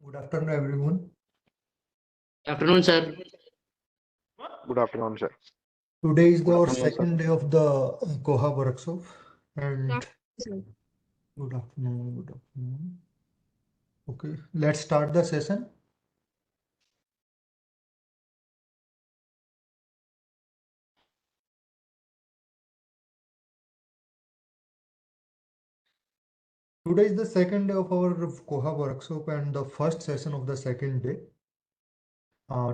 Good afternoon, everyone. Afternoon, sir. Good afternoon, sir. Today is Good our afternoon, sir. second day of the Koha workshop, and Sir. good afternoon, good afternoon. Okay, let's start the session. Today is the second day of our Koha workshop and the first session of the second day.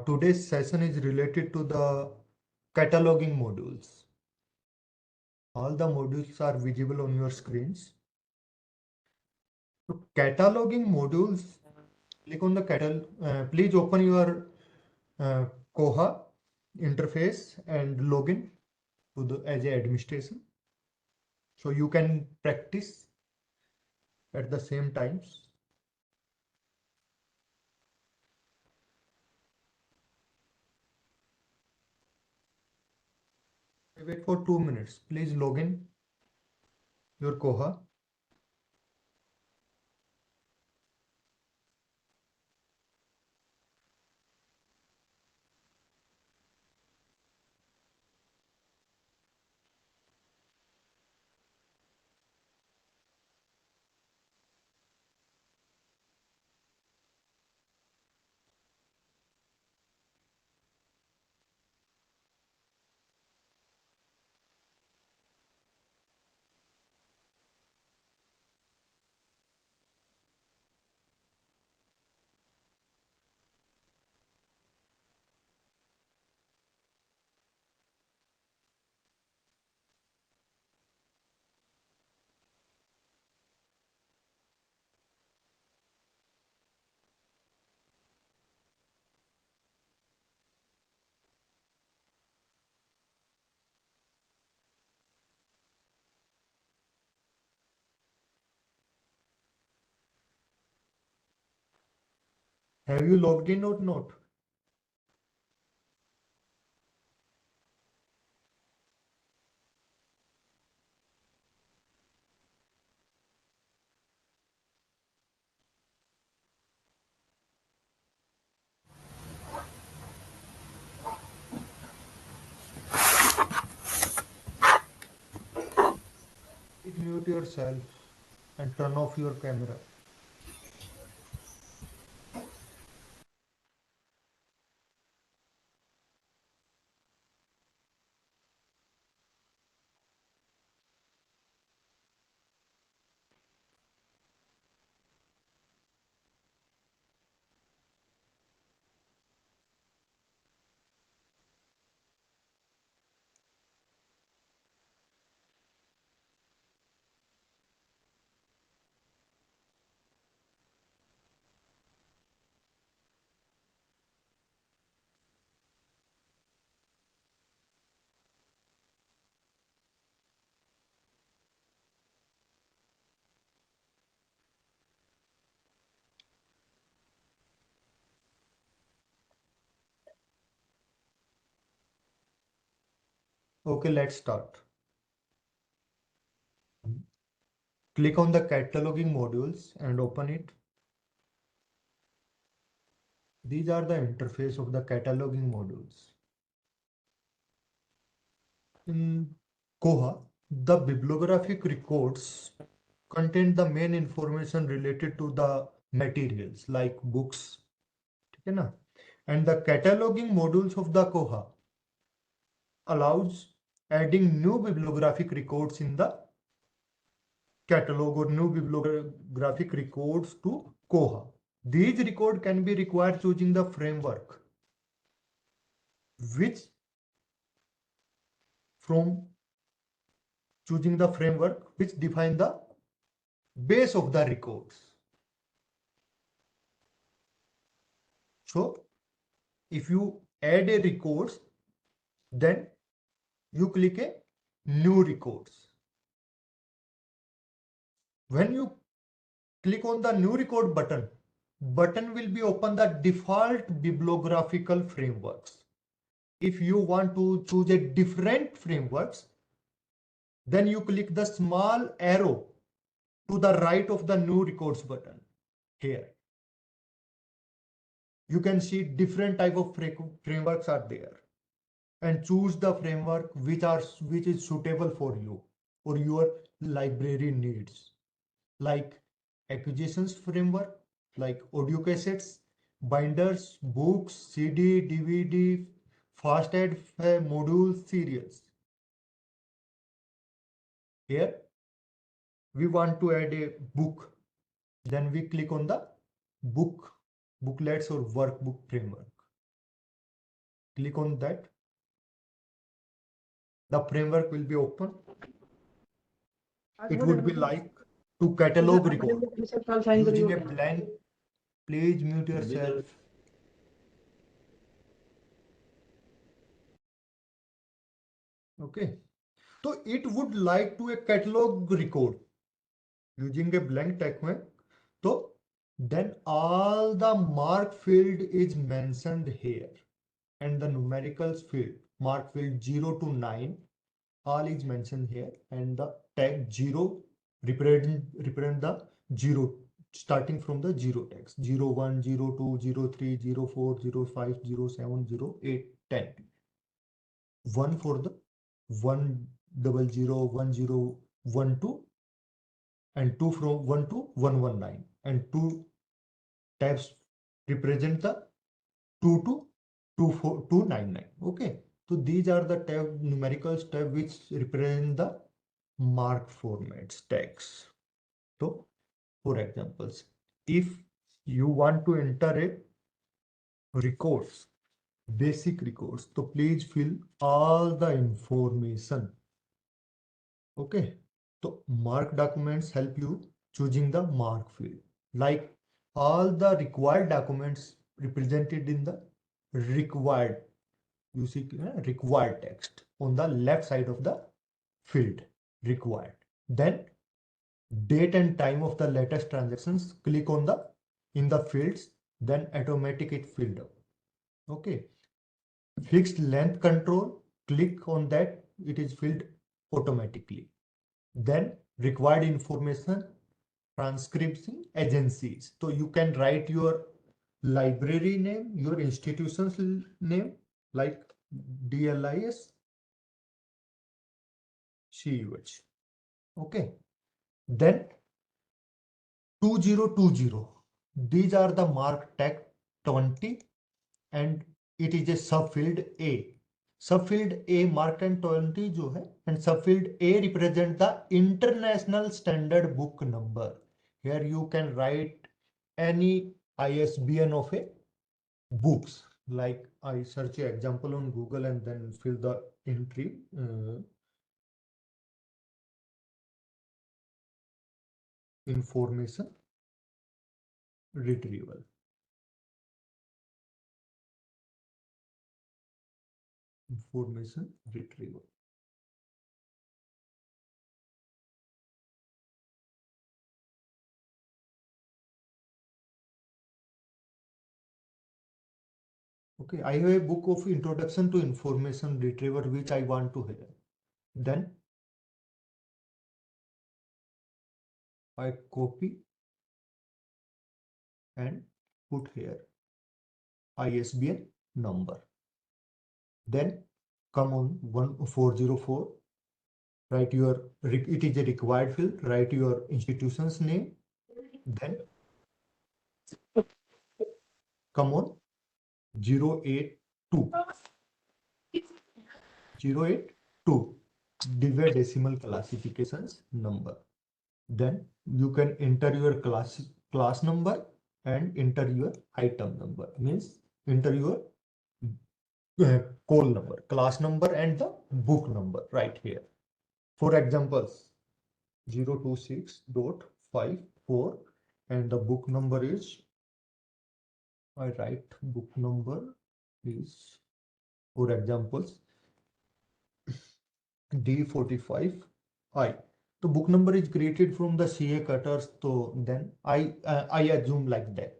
Today's session is related to the cataloging modules. All the modules are visible on your screens. So cataloging modules, click on the please open your Koha interface and login to the as a administration. So you can practice at the same times. Wait for 2 minutes. Please log in your Koha. Have you logged in or not? Please mute yourself and turn off your camera. Okay, let's start. Click on the cataloging modules and open it. These are the interface of the cataloging modules. In Koha, the bibliographic records contain the main information related to the materials like books. Okay, na? And the cataloging modules of the Koha allows adding new bibliographic records in the catalog or new bibliographic records to Koha. These records can be required choosing the framework, which define the base of the records. So if you add a records, then you click a new records. When you click on the new record button will be open the default bibliographical frameworks. If you want to choose a different frameworks, then you click the small arrow to the right of the new records button here. you can see different type of frameworks are there, and choose the framework which is suitable for you or your library needs, like acquisitions framework, like audio cassettes, binders, books, CD, DVD, fast add modules, serials. Here we want to add a book, then we click on the booklets or workbook framework. Click on that. The framework will be open. It would be like to catalog record. Using a blank, please mute yourself. Okay. So it would like to a catalog record using a blank document. So then all the mark field is mentioned here, and the numericals field, mark field 0 to 9, all is mentioned here, and the tag 0 represent the 0 starting from the 0 tags 0 1 0 2 0 3 0 4 0 5 0 7 0 8 10, 1 for the 1 double 0 1 0 1 2, and 2 from 1 to 119, and 2 tabs represent the 2 to 299. Okay, so these are the tab numerical tab which represent the mark formats tags. So for examples, if you want to enter a records, basic records, so please fill all the information. Okay, so mark documents help you choosing the mark field, like all the required documents represented in the required, you see required text on the left side of the field required. Then date and time of the latest transactions, click on the in the fields, then automatic it filled up. Okay, fixed length control, click on that, it is filled automatically. Then required information, transcription agencies, so you can write your library name, your institution's name, like DLIS CUH. Okay, then 2020, these are the mark tag 20, and it is a subfield A. Subfield A marked and 20 जो है, and subfield A represent the international standard book number. Here you can write any ISBN of a books. Like I search an example on Google and then fill the entry. Information retrieval. Information retrieval. Okay, I have a book of introduction to information retrieval which I want to have. Then I copy and put here ISBN number. Then come on 1404, write your, it is a required field, write your institution's name. Then come on 082, 082, divide decimal classifications number. Then you can enter your class number and enter your item number, means enter your call number, class number, and the book number right here. For examples, 026.54, and the book number is, I write book number is, for examples, D45I. The book number is created from the CA cutters, so then I assume like that.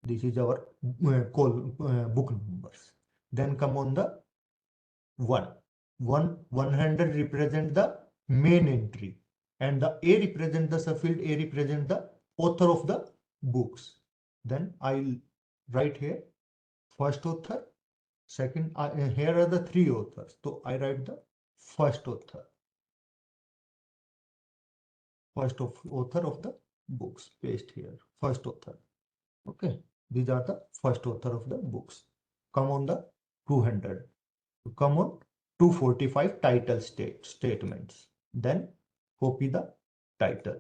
This is our book numbers. Then come on the 100 represent the main entry, and the A represent the subfield A represent the author of the books. Then I'll write here first author, second, here are the three authors. So I write the first author, author of the books, paste here, first author. Okay, these are the first author of the books. Come on the 200. Come on 245 title statements. Then copy the title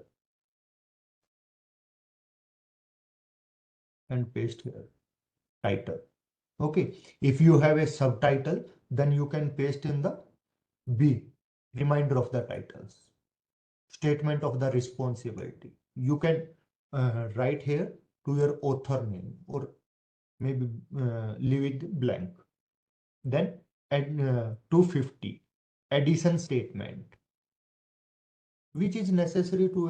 and paste here, title. Okay, if you have a subtitle, then you can paste in the B, reminder of the titles, statement of the responsibility. You can write here to your author name, or maybe leave it blank. Then add 250 addition statement, which is necessary to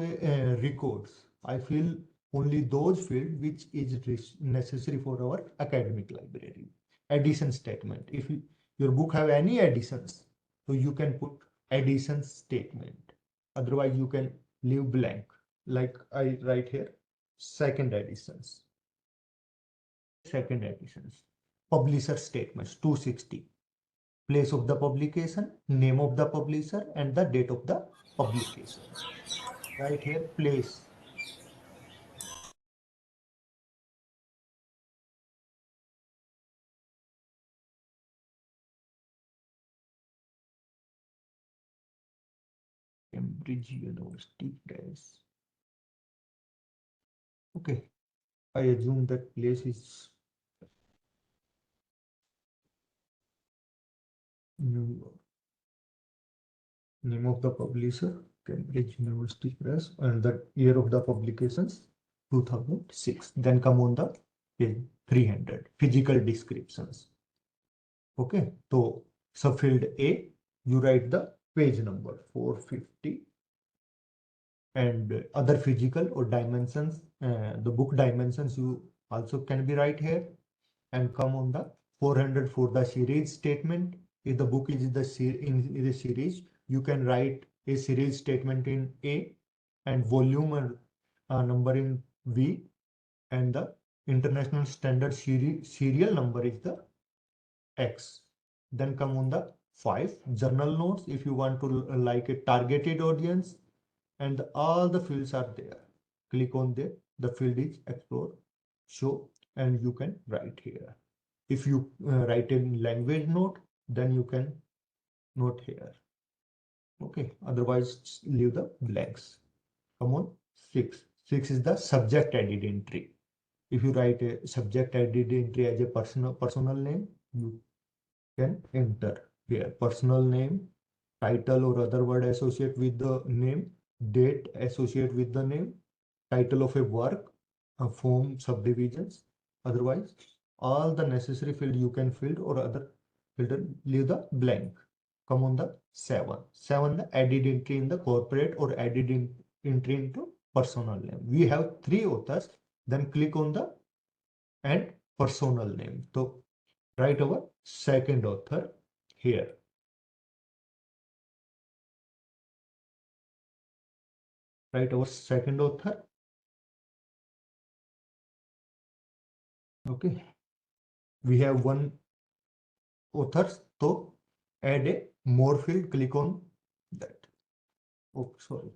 records. I feel only those fields which is necessary for our academic library. Addition statement. If your book have any additions, so you can put addition statement. Otherwise, you can leave blank. Like I write here, second editions. Second editions. Publisher statements, 260. Place of the publication, name of the publisher, and the date of the publication. Right here, place. Cambridge University Press. Okay, I assume that place is New York. Name of the publisher, Cambridge University Press, and the year of the publications, 2006. Then come on the page 300, physical descriptions. Okay, so subfield A, you write the page number 450, and other physical or dimensions, the book dimensions you also can be right here, and come on the 400 for the series statement. If the book is in the series, you can write a series statement in A, and volume and number in V, and the international standard serial number is the X. Then come on the 5 journal notes if you want to like a targeted audience, and all the fields are there. Click on there, the field is explore, show, and you can write here. If you write in language note, then you can note here. Okay, otherwise leave the blanks. Come on, 6. 6 is the subject added entry. If you write a subject added entry as a personal name, you can enter here personal name, title or other word associate with the name, date associate with the name, title of a work, a form subdivisions. Otherwise, all the necessary field you can fill, or other filter, leave the blank. Come on the 7. 7, the added entry in the corporate or added entry into personal name. We have 3 authors, then click on the and personal name. So write our second author here. Write our second author. Okay. We have one author, so add a more field, click on that. Oh, sorry.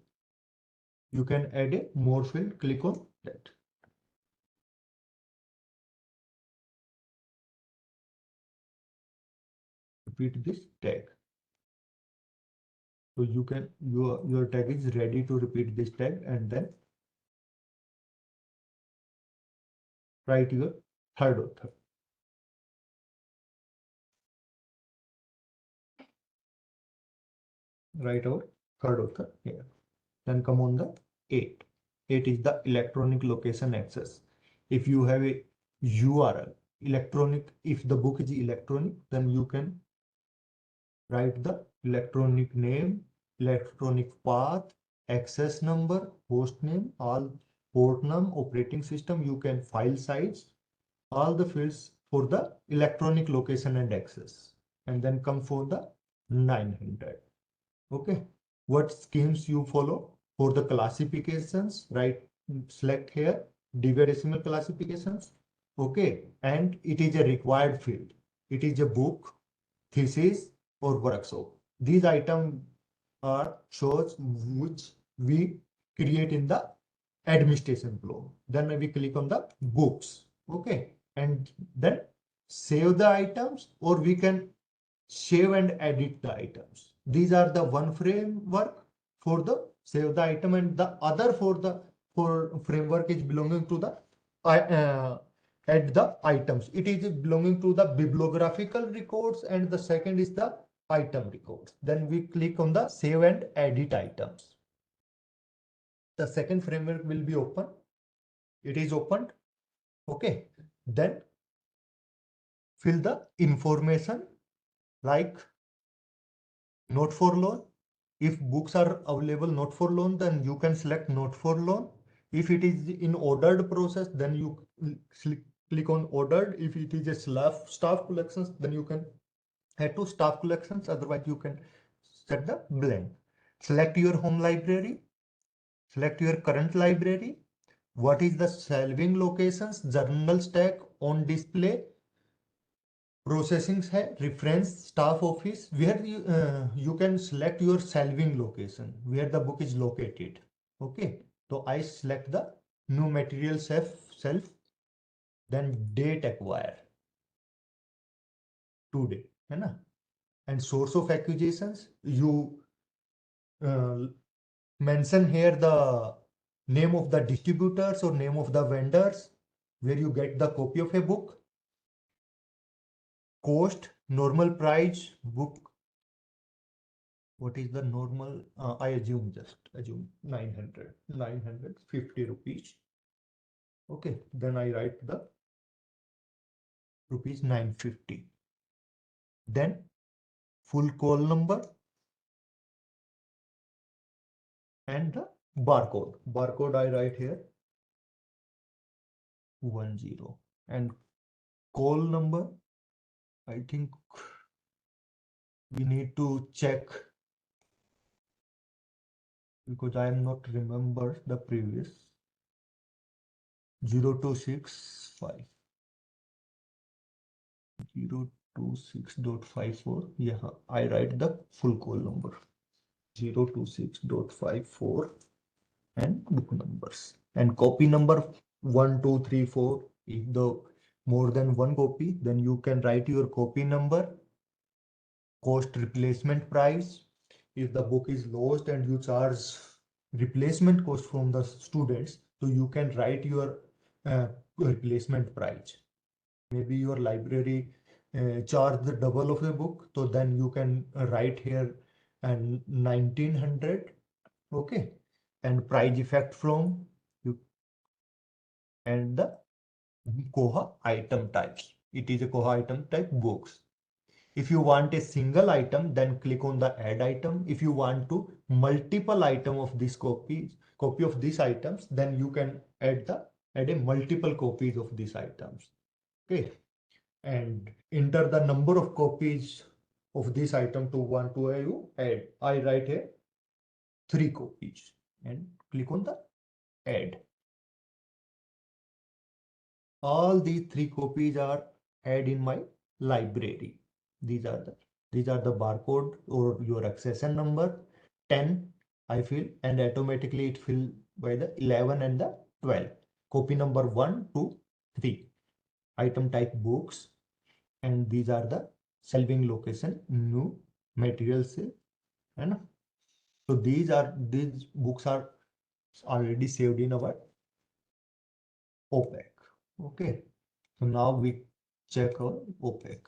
You can add a more field, click on that. Repeat this tag. So you can, your tag is ready to repeat this tag, and then write your third author. Write our third author here. Then come on the 8. 8 is the electronic location access. If you have a URL, electronic, if the book is electronic, then you can write the electronic name, electronic path, access number, host name, all port name, operating system, you can file size, all the fields for the electronic location and access. And then come for the 900. Okay, what schemes you follow for the classifications, right? Select here, decimal classifications. Okay, and it is a required field. It is a book, thesis, or workshop. These items are shows which we create in the administration flow. Then we click on the books. Okay, and then save the items, or we can save and edit the items. These are the one framework for the save the item, and the other for the for framework is belonging to the add the items. It is belonging to the bibliographical records, and the second is the item records. Then we click on the save and edit items. The second framework will be open. It is opened. Okay. Then fill the information like note for loan. If books are available not for loan, then you can select not for loan. If it is in ordered process, then you click on ordered. If it is a staff collections, then you can add to staff collections. Otherwise, you can set the blank. Select your home library. Select your current library. What is the shelving locations, journal stack on display, processing है reference staff office, where you can select your shelving location where the book is located. Okay, so I select the new material shelf, then date acquire today, है ना? And source of acquisitions, you mention here the name of the distributors or name of the vendors where you get the copy of a book. Cost, normal price, book. What is the normal? I assume 950 rupees. Okay, then I write the rupees 950. Then full call number and the barcode. Barcode I write here 10, and call number. I think we need to check because I am not remember the previous 0265. 026.54. Yeah, I write the full call number 026.54 and book numbers and copy number 1, 2, 3, 4. If the more than one copy, then you can write your copy number, cost replacement price. If the book is lost and you charge replacement cost from the students, so you can write your replacement price. Maybe your library charge the double of a book, so then you can write here and 1900. Okay, and price effect from you and the Koha item types. It is a Koha item type books. If you want a single item, then click on the add item. If you want to multiple item of this copy of these items, then you can add a multiple copies of these items. Okay, and enter the number of copies of this item to want to add. I write a 3 copies and click on the add. All these 3 copies are add in my library. These are the barcode or your accession number 10 I fill, and automatically it fill by the 11 and the 12. Copy number 1, 2, 3. Item type books, and these are the shelving location, new materials, and so these books are already saved in our OPEC. Okay, so now we check our OPEC.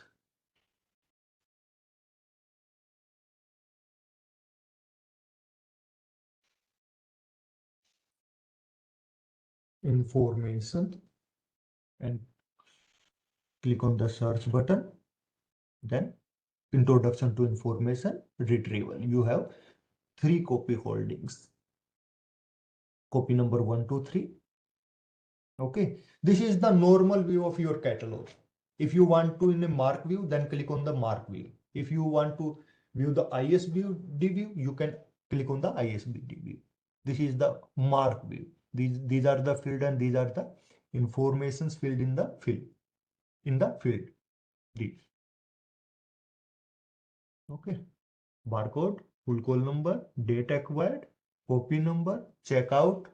Information, and click on the search button. Then introduction to information retrieval. You have 3 copy holdings. Copy number 1, 2, 3. Okay, this is the normal view of your catalog. If you want to in a mark view, then click on the mark view. If you want to view the ISBD view, you can click on the ISBD view. This is the mark view. These are the field and these are the informations filled in the field D. Okay, barcode, full call number, date acquired, copy number, checkout,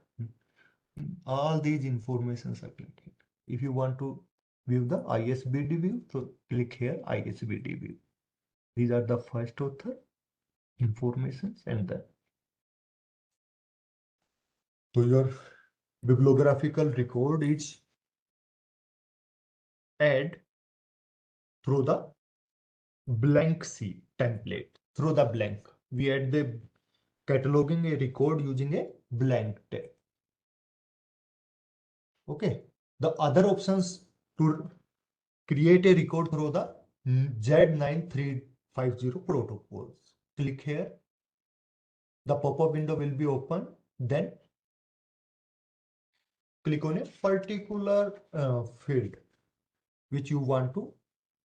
all these informations are collected. If you want to view the ISBD view, so click here ISBD view. These are the first author informations and the so your bibliographical record is add through the blank C template. Through the blank, we add the cataloging a record using a blank tag. Okay, the other options to create a record through the Z9350 protocols. Click here. The pop-up window will be open. Then click on a particular field which you want to.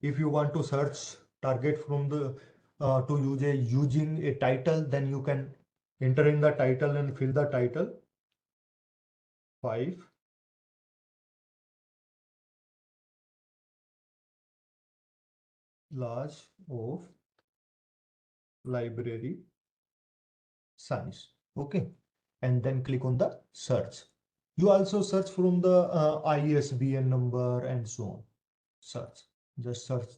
If you want to search target from the to use a using a title, then you can enter in the title and fill the title. 5 large of library science. Okay, and then click on the search. You also search from the ISBN number and so on. Search, just search.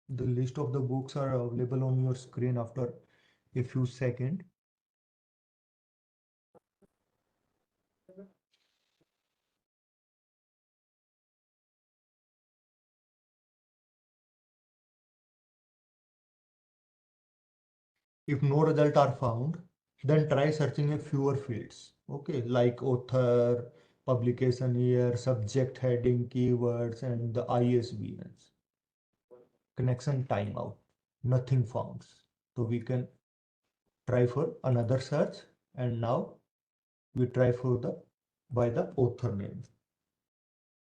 The list of the books are available on your screen after a few seconds. If no result are found, then try searching a fewer fields. Okay, like author, publication year, subject heading, keywords, and the ISBNs. Connection timeout, nothing found. So we can try for another search, and now we try for the by the author name.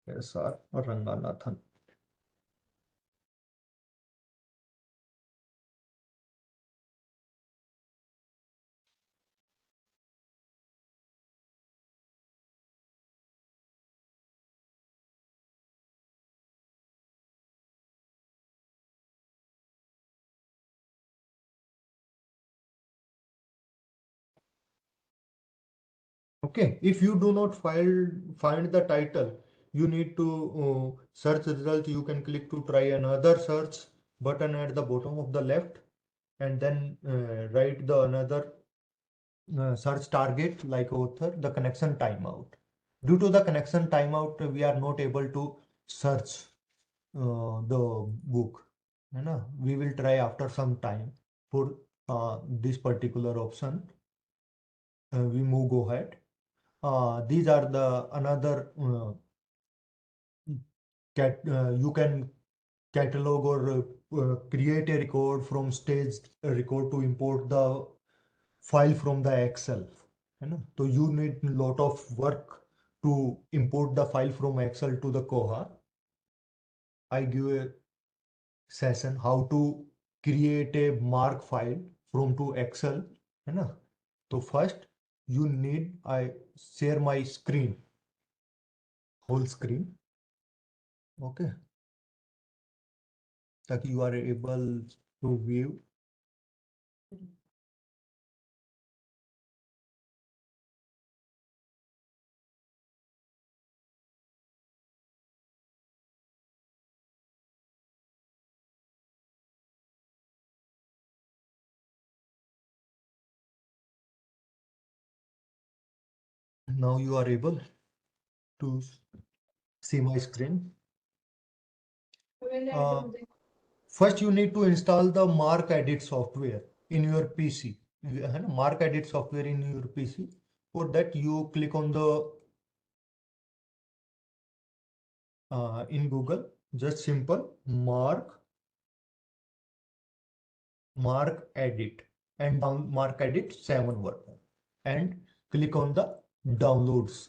S.R. Ranganathan. Okay, if you do not find the title, you need to search result. You can click to try another search button at the bottom of the left, and then write the another search target like author, the connection timeout. Due to the connection timeout, we are not able to search the book. You know, we will try after some time for this particular option. We move go ahead. These are the another you can catalog or create a record from staged record to import the file from the Excel. You know? So you need a lot of work to import the file from Excel to the Koha. I give a session how to create a mark file from to Excel. You know? So first you need I share my screen, whole screen. Okay, that you are able to view. Now you are able to see my screen. First, you need to install the Mark Edit software in your PC. Mark Edit software in your PC. For that, you click on the in Google, just simple Mark Edit and down Mark Edit 7 version, and click on the downloads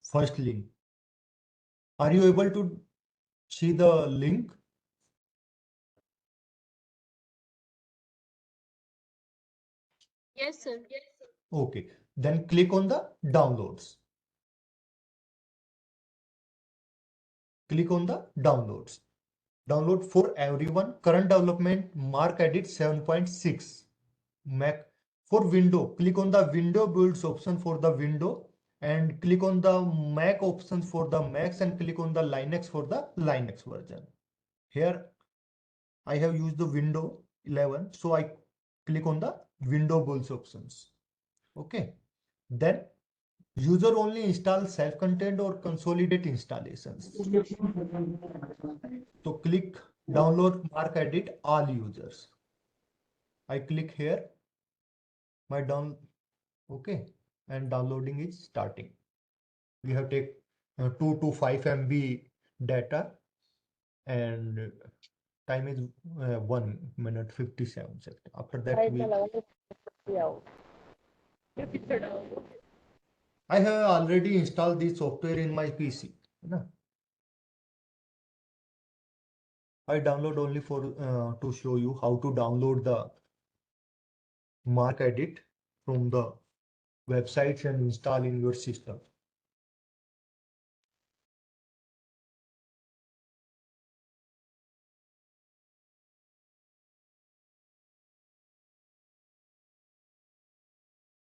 first link. Are you able to see the link? Yes, sir. Okay, then click on the downloads. Click on the downloads. Download for everyone. Current development Mark Edit 7.6. Mac for window. Click on the window builds option for the window and click on the Mac options for the Macs and click on the Linux for the Linux version. Here I have used the window 11, so I click on the window builds options. Okay, then user only install self-contained or consolidate installations. So click download Mark Edit all users. I click here, my down, okay, and downloading is starting. We have take 2 to 5 MB data and time is 1 minute 57 seconds. After that, I have already installed this software in my PC. No? I download only for to show you how to download the Mark Edit from the websites and install in your system.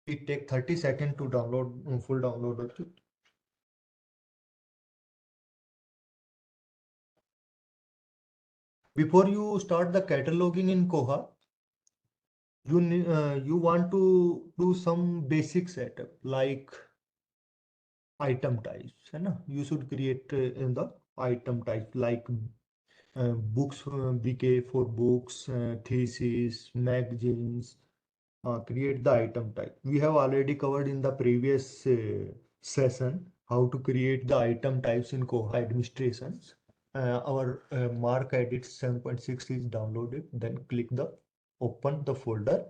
It takes 30 seconds to download full download of it. Before you start the cataloging in Koha, you want to do some basic setup like item types. You should create in the item type like books, BK for books, thesis, magazines. Create the item type. We have already covered in the previous session how to create the item types in Koha administrations. Our Mark Edit 7.6 is downloaded. Then click the open the folder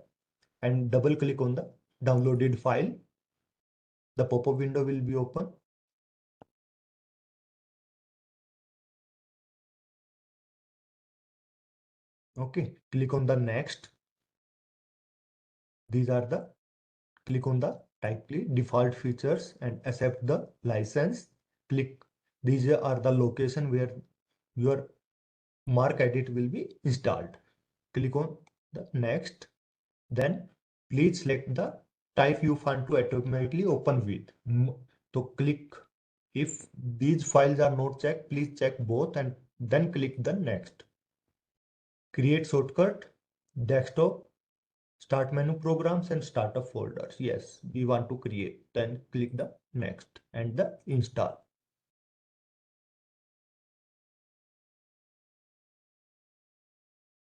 and double click on the downloaded file. The pop-up window will be open. Okay, click on the next. These are the click on the type click default features and accept the license. Click these are the location where your Mark Edit will be installed. Click on the next. Then please select the type you want to automatically open with. So click if these files are not checked, please check both and then click the next. Create shortcut, desktop, start menu programs and startup folders. Yes, we want to create. Then click the next and the install.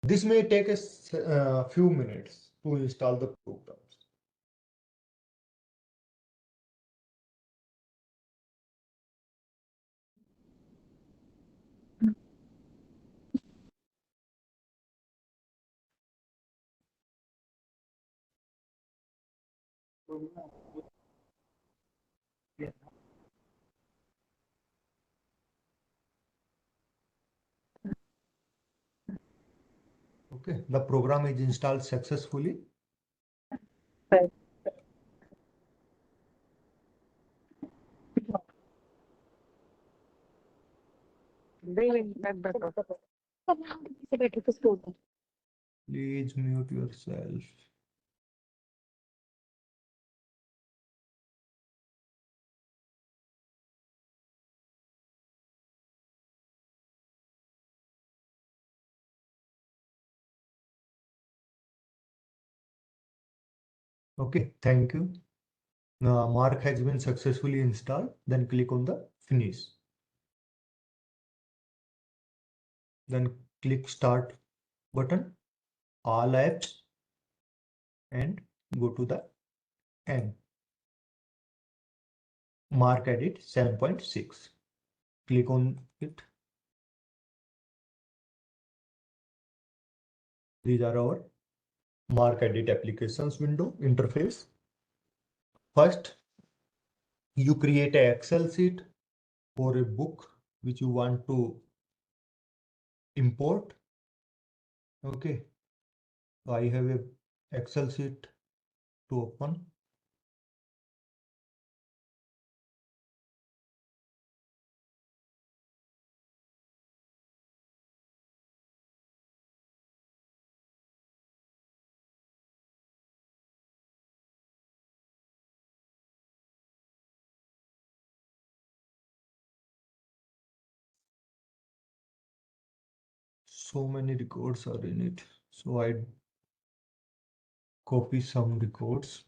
This may take a few minutes to install the programs. Okay, the program is installed successfully. Please mute yourself. Okay, thank you. Mark has been successfully installed. Then click on the finish. Then click start button, all apps, and go to the end. Mark Edit 7.6. Click on it. These are our Mark Edit applications window interface. First, you create an Excel sheet for a book which you want to import. Okay, I have a Excel sheet to open. so many records are in it. So I copy some records.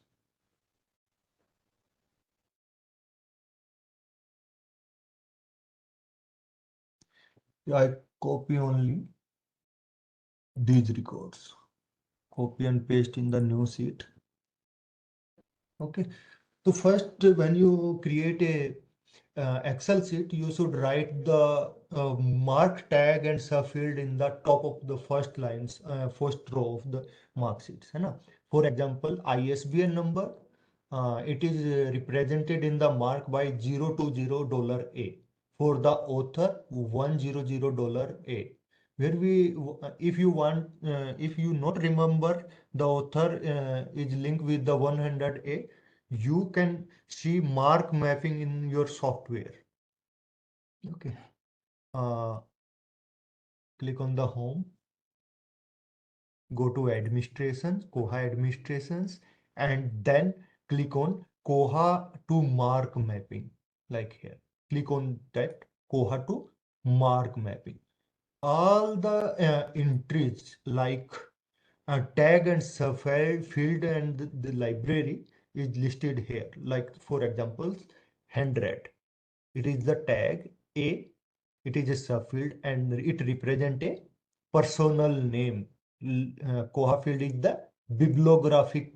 I copy only these records. Copy and paste in the new sheet. Okay. So first, when you create a Excel sheet, you should write the mark tag and subfield in the top of the first lines, first row of the mark sheets. है ना? For example, ISBN number, it is represented in the mark by $020 for the author $100 where we if you want if you not remember the author is linked with the 100 you can see mark mapping in your software. Okay. uh, Click on the home, go to administrations, Koha administrations, and then click on Koha to mark mapping, like here. Click on that Koha to mark mapping. All the entries like tag and subfield and the library is listed here. Like for example, 100. It is the tag A, it is a subfield and it represents a personal name. Koha field is the bibliography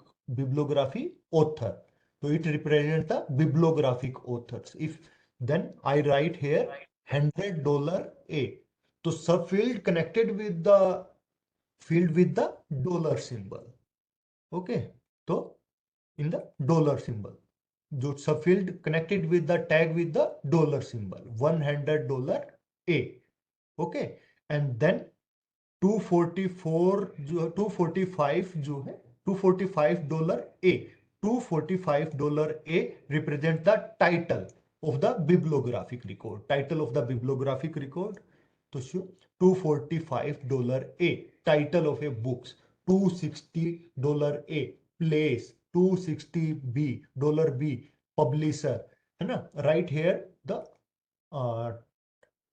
author. So it represents the bibliographic authors. If then I write here $100 A. So subfield connected with the field with the dollar symbol. Okay. So in the dollar symbol. जो subfield connected with the tag with the dollar symbol, $100 A. Okay. And then 244 जो 245 जो है $245 A. $245 A represent the title of the bibliographic record. Title of the bibliographic record. तो $245 A. Title of a books. $260 A. Place. $260 B. Publisher. है ना? Right here the uh,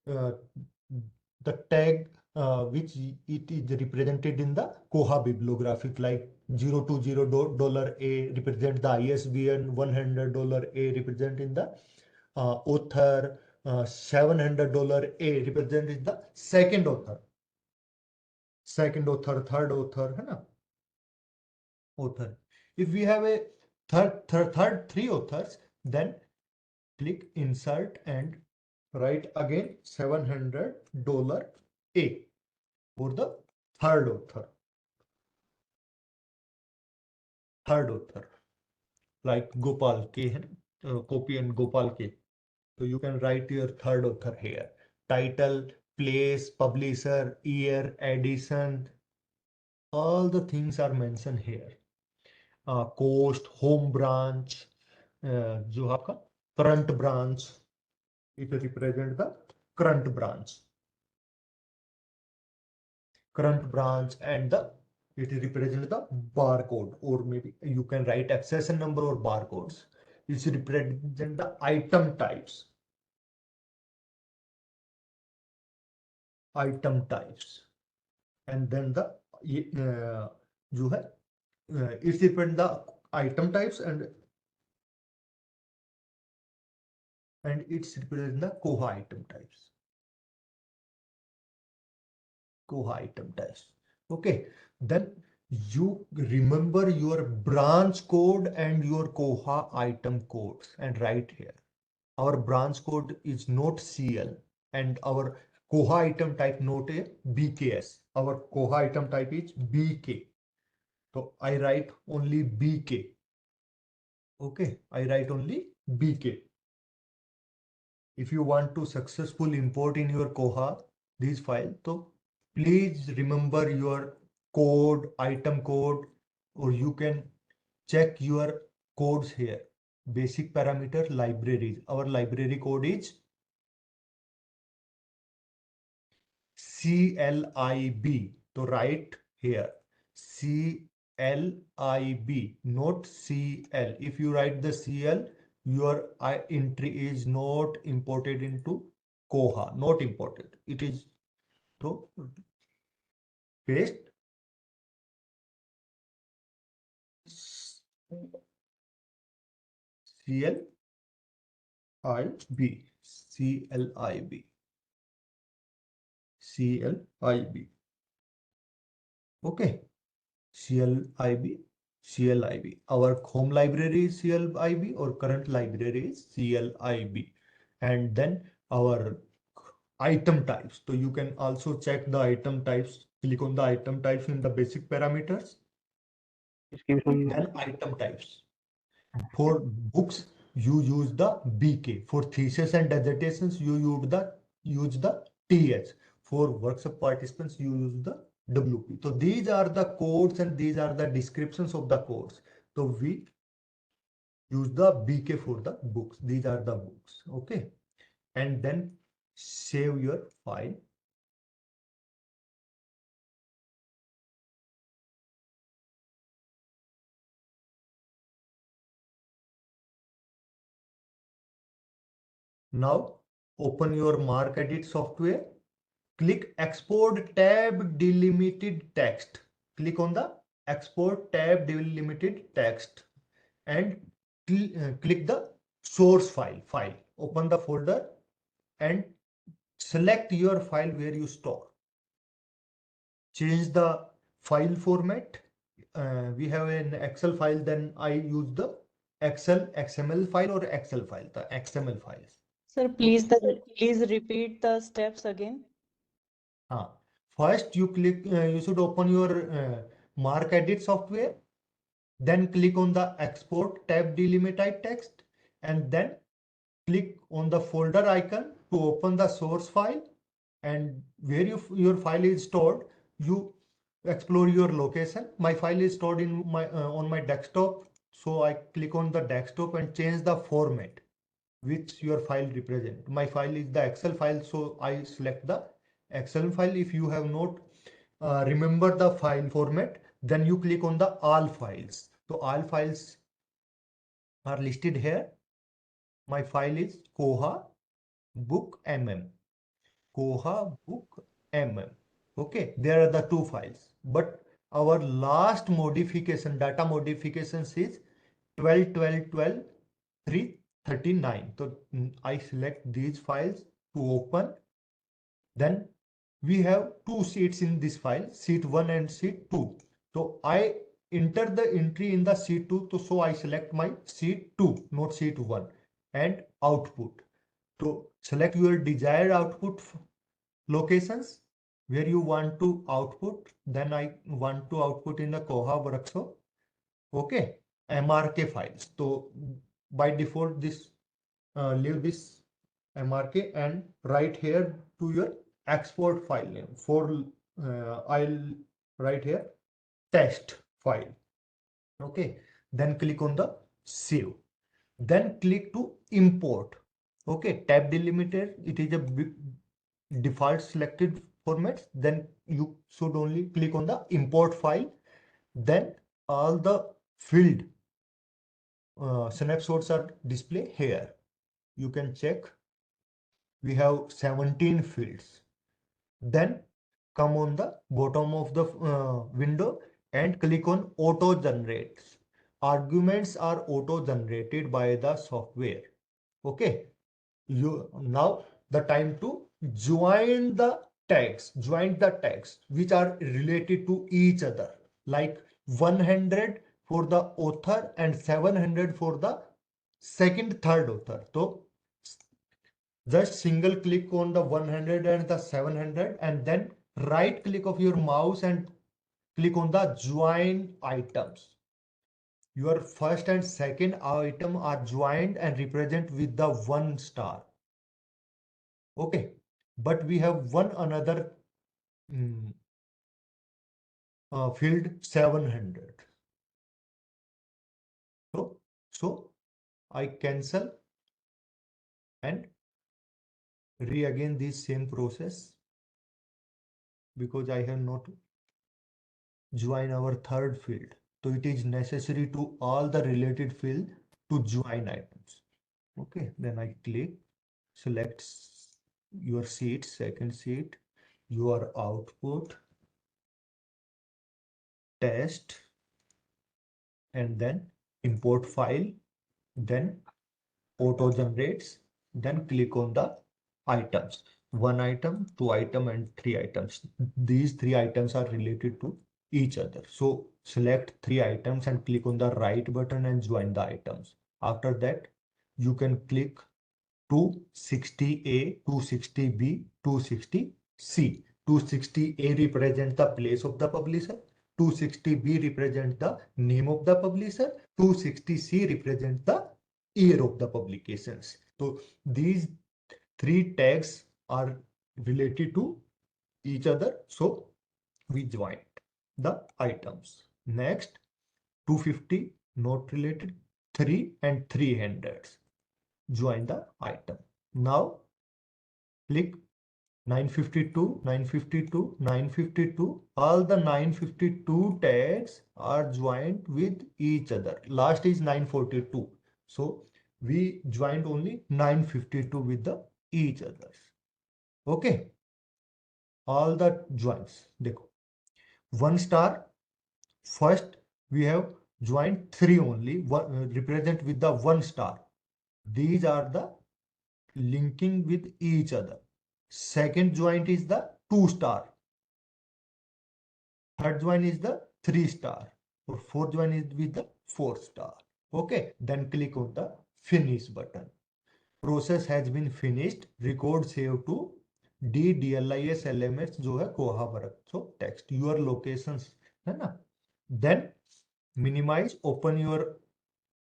uh, the tag which it is represented in the Koha bibliographic, like $020 A represent the ISBN, $100 A represent in the author, $700 A represent in the second author, third author, है ना? Author. If we have a third three authors, then click insert and write again $700 A for the third author. Like Gopal K, copy and Gopal K. So you can write your third author here. Title, place, publisher, year, edition, all the things are mentioned here. Coast, home branch, जो आपका current branch, it represent the current branch. And the it represents the barcode, or maybe you can write accession number or barcodes. It represent the item types. And then the जो है it represent the item types and it's represent the Koha item types. Okay, then you remember your branch code and your Koha item codes and write here. Our branch code is not CL and our Koha item type not a BKS. Our Koha item type is BK. So I write only BK. Okay, I write only BK. If you want to successfully import in your Koha this file, so please remember your code, item code, or you can check your codes here. Basic parameter libraries. Our library code is CLIB. So write here CLIB, not CL. If you write the CL, your entry is not imported into Koha. Not imported. It is so paste CLIB, CLIB, CLIB. Okay, CLIB, CLIB. Our home library is CLIB or current library is CLIB. And then our item types. So you can also check the item types. Click on the item types in the basic parameters. Then item types. For books, you use the BK. For thesis and dissertations, you use the TH. For workshop participants, you use the WP. So these are the codes and these are the descriptions of the codes. So we use the BK for the books. These are the books. Okay. And then save your file. Now open your MarkEdit software. Click Export tab delimited text. Click on the Export tab delimited text and click the source file. Open the folder and select your file where you store. Change the file format. We have an Excel file, then I use the Excel XML file or Excel file, the XML files. Sir, please repeat the steps again. First, you should open your MarkEdit software. Then click on the Export tab delimited text and then click on the folder icon to open the source file, and where your file is stored, you explore your location. My file is stored in my on my desktop, so I click on the desktop and change the format which your file represent. My file is the Excel file, so I select the Excel file. If you have not remember the file format, then you click on the all files. So all files are listed here. My file is Koha book mm. Koha book mm. Okay, there are the two files. But our last modification, data modifications is 12 12 12 339. So I select these files to open. Then we have two sheets in this file, sheet 1 and sheet 2. So I enter the entry in the sheet 2, so I select my sheet 2, not sheet 1, and output. So select your desired output locations where you want to output. Then I want to output in the Koha workshop. Okay, MRK files. So by default, this leave this MRK and write here to your export file name. For I'll write here test file. Okay, then click on the save. Then click to import. Okay, tab delimited. It is a default selected formats. Then you should only click on the import file. Then all the field snapshots are displayed here. You can check. We have 17 fields. Then come on the bottom of the window and click on auto generates. Arguments are auto generated by the software. Okay, you now the time to join the tags which are related to each other, like 100 for the author and 700 for the third author. So just single click on the 100 and the 700 and then right click of your mouse and click on the join items. Your first and second item are joined and represent with the 1 star. Okay, but we have one another field 700. So I cancel and again this same process because I have not join our third field. So it is necessary to all the related field to join items. Okay, then I click, select your sheet, second sheet, your output, test, and then import file, then auto generates, then click on the items. One item, two item, and three items. These three items are related to each other. So select three items and click on the right button and join the items. After that, you can click 260A, 260B, 260C. 260A represents the place of the publisher. 260B represents the name of the publisher. 260C represents the year of the publications. So these three tags are related to each other. So we join the items. Next, 250 not related, 3 and 300. Join the item. Now click 952, 952, 952. All the 952 tags are joined with each other. Last is 942. So we joined only 952 with the each others. Okay. All the joins. Dekho. 1 star. First we have joined 3 only. Represent with the 1 star. These are the linking with each other. Second joint is the 2 star. Third joint is the 3 star. Or fourth joint is with the 4 star. Okay. Then click on the finish button. Process has been finished. Record save to DDLIS LMS जो है कोहा work. So text your locations है ना. Then minimize. Open your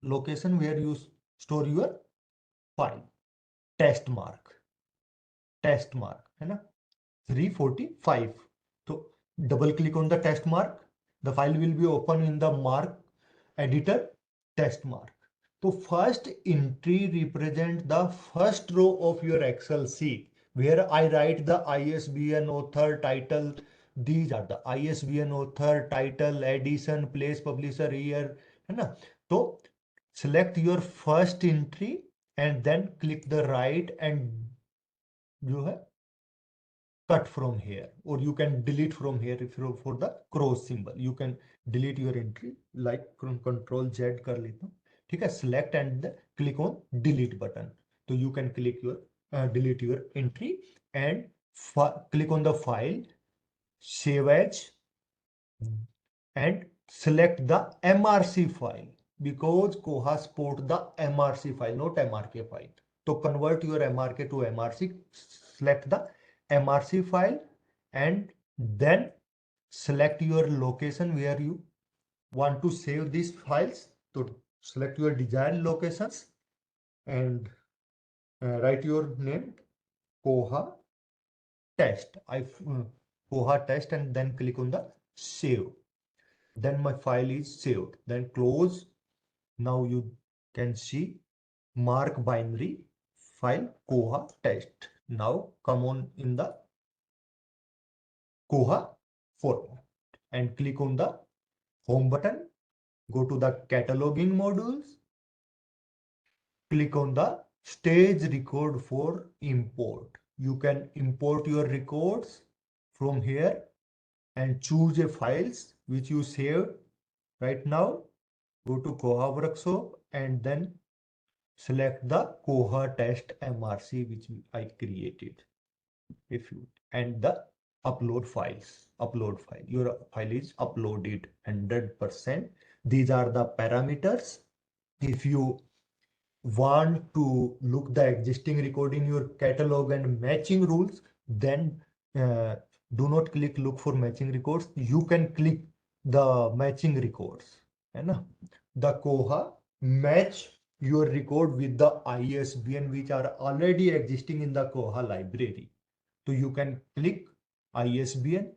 location where you store your file. Test mark है ना 345. So double click on the test mark. The file will be open in the mark editor test mark. So first entry represent the first row of your Excel sheet where I write the ISBN, author, title. These are the ISBN, author, title, edition, place, publisher, year है ना. So select your first entry and then click the right and जो है cut from here, or you can delete from here. If you for the cross symbol you can delete your entry like control Z कर लेता हूँ. ठीक है. Select and click on delete button. So you can click your delete your entry and click on the file, save as, and select the MRC file because Koha support the MRC file, not MRK file. So convert your MRK to MRC, select the MRC file and then select your location where you want to save these files. So select your desired locations and write your name Koha test. Koha test and then click on the save. Then my file is saved. Then close. Now you can see mark binary file Koha test. Now come on in the Koha format and click on the home button. Go to the cataloging modules. Click on the stage record for import. You can import your records from here and choose a files which you saved right now. Go to Koha workshop and then select the Koha test MRC which I created. If you and the upload files, upload file. Your file is uploaded 100%. These are the parameters. If you want to look the existing record in your catalog and matching rules, then do not click look for matching records. You can click the matching records. And the Koha match your record with the ISBN which are already existing in the Koha library. So you can click ISBN.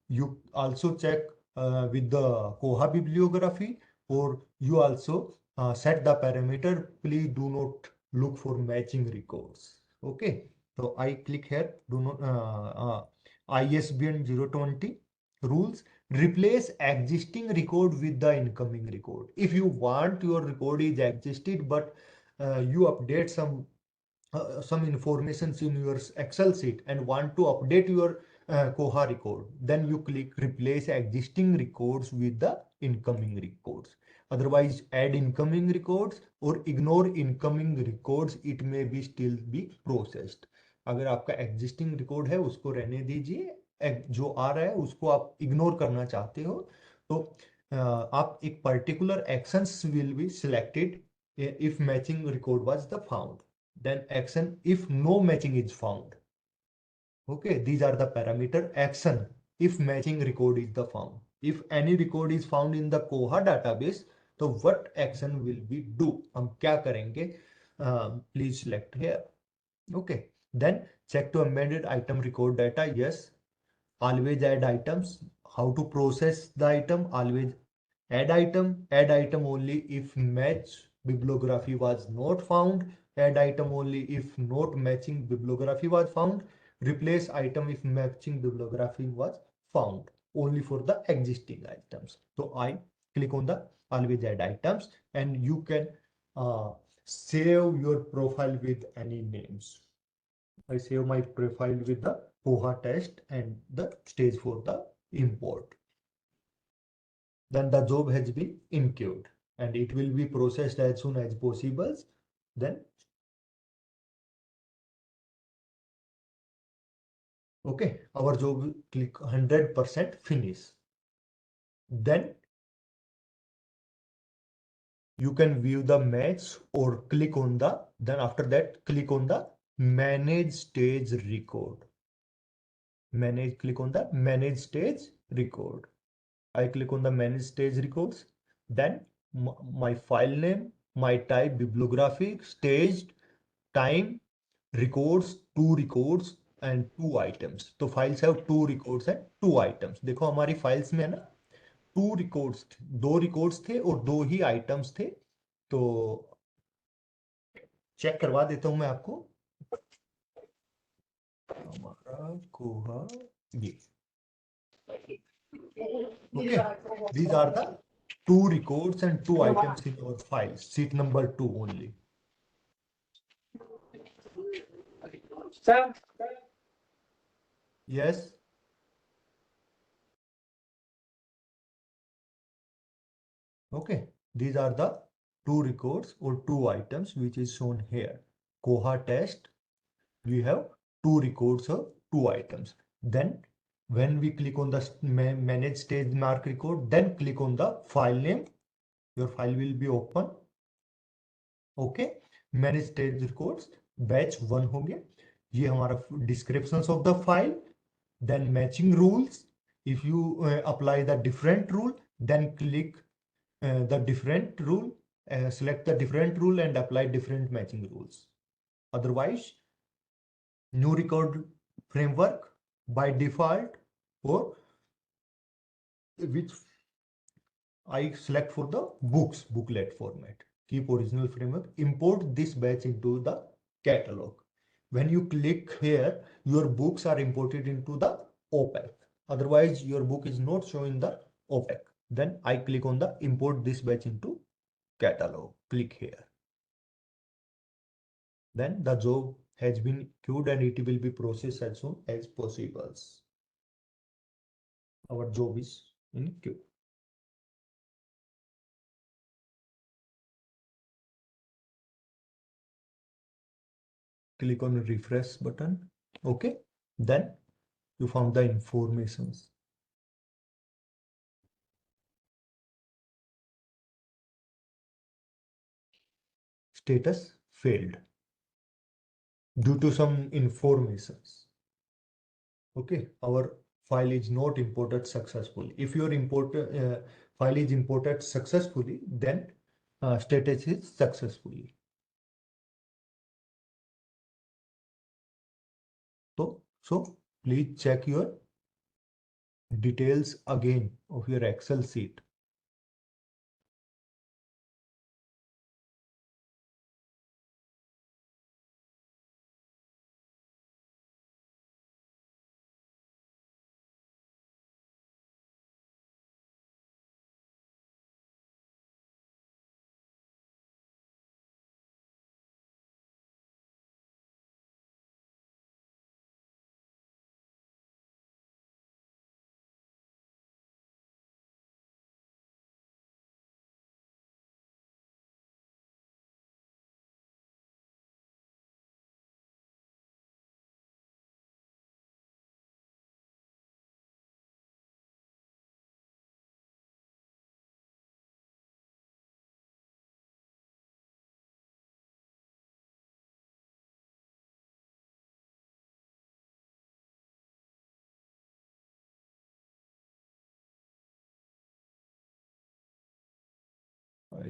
You also check with the Koha bibliography, or you also set the parameter. Please do not look for matching records. Okay. So I click here. Do not ISBN 020 rules. Replace existing record with the incoming record. If you want your record is existed, but you update some information in your Excel sheet and want to update your Koha record. Then you click replace existing records with the incoming records. Otherwise, add incoming records or ignore incoming records. It may be still be processed. अगर आपका existing record है उसको रहने दीजिए, जो आ रहा है उसको आप ignore करना चाहते हो तो आप एक particular actions will be selected if matching record was the found. Then action if no matching is found. Okay, these are the parameter action if matching record is the found. If any record is found in the Koha database, तो what action will we do? हम क्या करेंगे? Please select here. Okay, then check to amended item record data. Yes, always add items. How to process the item? Always add item only if match bibliography was not found, add item only if not matching bibliography was found, replace item if matching bibliography was found, only for the existing items. So I click on the always add items and you can save your profile with any names. I save my profile with the Koha test and the stage for the import. Then the job has been incurred and it will be processed as soon as possible. Then, okay, our job click 100% finish. Then you can view the match or click on the, then after that, click on the manage stage record. Click on the manage stage record. I click on the manage stage records. Then my file name, my type, bibliography, staged, time, records, two records and two items. तो files have two records and two items. देखो हमारी files में है ना two records, दो records थे और दो ही items थे. तो चेक करवा देता हूं मैं आपको. हमारा कोहा ये. Okay, these are the two records and two items in our file. Sheet number 2 only. Sir, Yes. Okay, these are the two records or two items which is shown here. Koha test, we have two records or two items. Then when we click on the manage stage mark record, then click on the file name. Your file will be open. Okay, manage stage records, batch 1 हो गया. ये हमारा descriptions of the file. Then matching rules. If you apply the different rule, then click the different rule, select the different rule and apply different matching rules. Otherwise, new record framework by default or which I select for the books booklet format. Keep original framework. Import this batch into the catalog. When you click here, your books are imported into the OPAC. Otherwise, your book is not showing the OPAC. Then I click on the import this batch into catalog. Click here. Then the job has been queued and it will be processed as soon as possible. Our job is in queue. Click on the refresh button. Okay. Then you found the informations. Status failed due to some informations. Okay, our file is not imported successfully. If your file is imported successfully, then status is successfully. So please check your details again of your Excel sheet.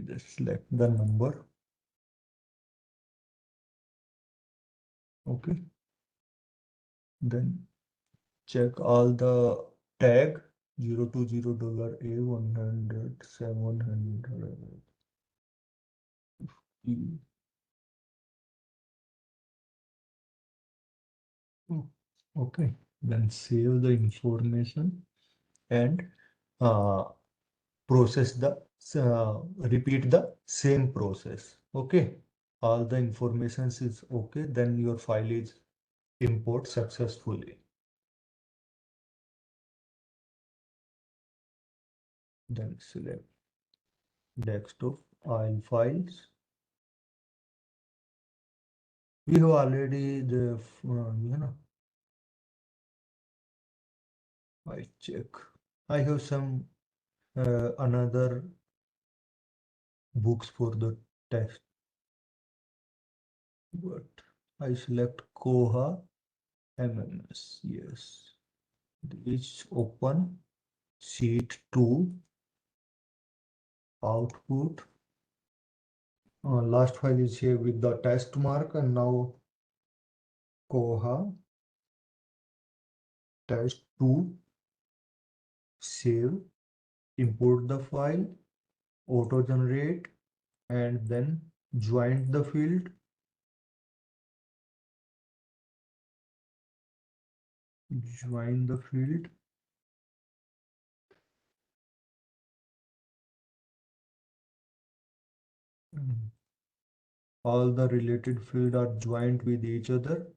just select the number. Okay. Then check all the tag $020 A 100 700 E. Okay. Then save the information and process the repeat the same process. Okay. All the information is okay. Then your file is import successfully. Then select desktop all files. We have already the I check. I have some another books for the test, but I select Koha MMS. Yes, it's open sheet 2 output. Last file is here with the test mark, and now Koha test 2 save, import the file, auto generate, and then join the field. Join the field. All the related fields are joined with each other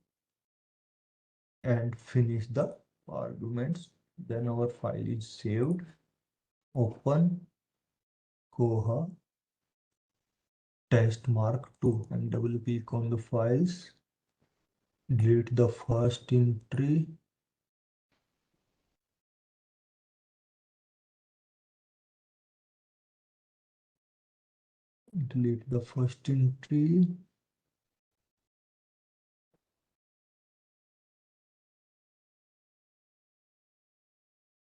and finish the arguments. Then our file is saved. Open Koha test mark 2 and double click on the files. Delete the first entry. Delete the first entry.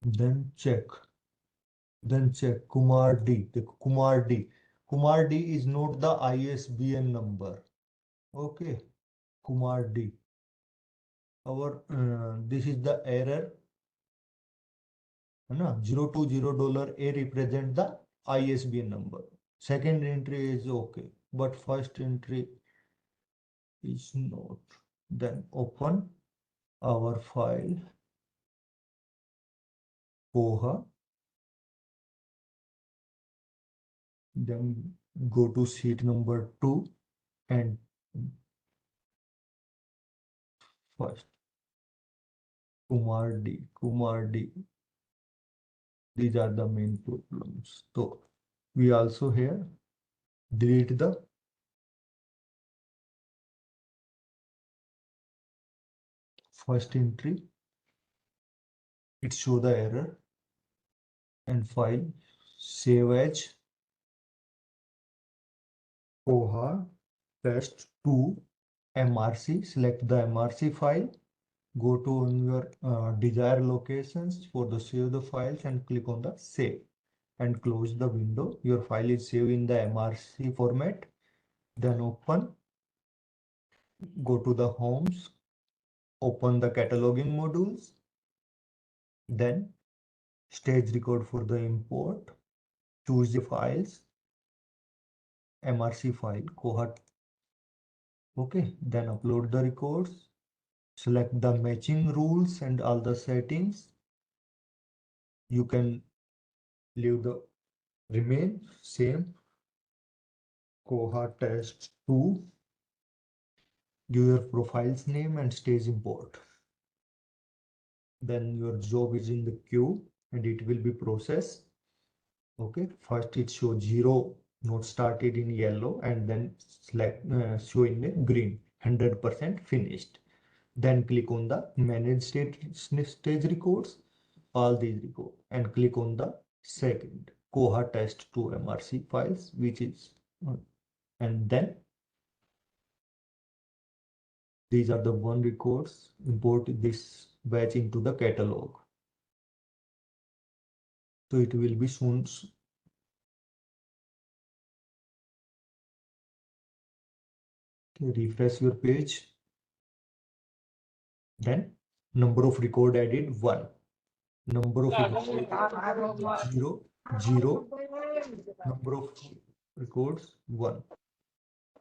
Then check. Then check Kumar D. The Kumar D. Kumar D is not the ISBN number. Okay. Kumar D. Our this is the error. ना $020 A represent the ISBN number. Second entry is okay, but first entry is not. Then open our file Koha. Then go to sheet number 2 and first Kumar D. Kumar D. These are the main problems. So we also here delete the first entry. It show the error and file save as Koha test 2 MRC. Select the MRC file. Go to your desired locations for the save the files and click on the save and close the window. Your file is saved in the MRC format. Then open, go to the homes, open the cataloging modules, then stage record for the import, choose the files, MRC file, Koha. Okay, then upload the records, select the matching rules and all the settings. You can leave the remain same. Koha test 2, give your profile's name and stage import. Then your job is in the queue and it will be processed. Okay, first it shows 0 not started in yellow and then select show in the green 100% finished. Then click on the manage stage records, all these records, and click on the second Koha test 2 MRC files, which is and then these are the one records. Import this batch into the catalog. So it will be soon Refresh your page. Then number of record added 1. Number of record 0, 0. Number of records 1.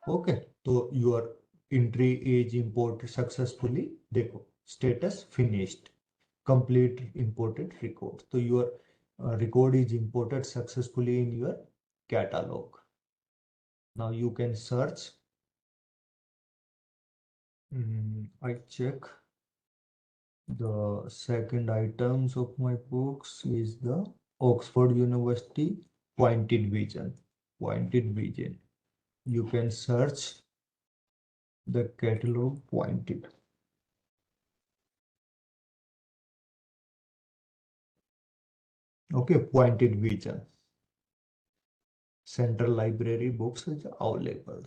Okay, so your entry is imported successfully. देखो status finished, complete imported record. So your record is imported successfully in your catalog. Now you can search. I check the second items of my books is the Oxford University pointed vision. Pointed vision. You can search the catalog pointed. Okay, pointed vision. Central library books is available.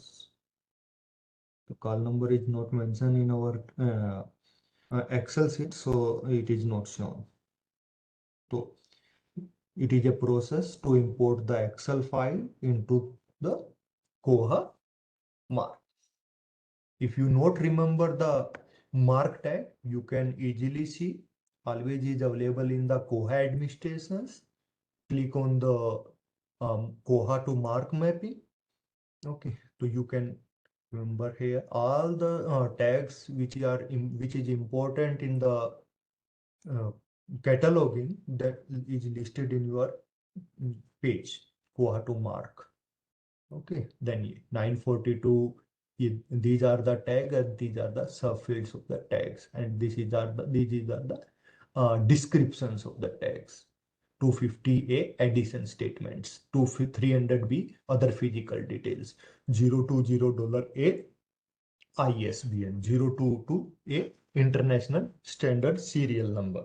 The call number is not mentioned in our Excel sheet, so it is not shown. So it is a process to import the Excel file into the Koha mark. If you not remember the mark tag, you can easily see always is available in the Koha administrations. Click on the Koha to mark mapping. Okay, so you can remember here all the tags which is important in the cataloging that is listed in your page Koha to mark. Okay, then 942. These are the tag and these are the subfields of the tags, and these are the descriptions of the tags. 250A addition statements, 300B other physical details, $020 ISBN, 022A international standard serial number,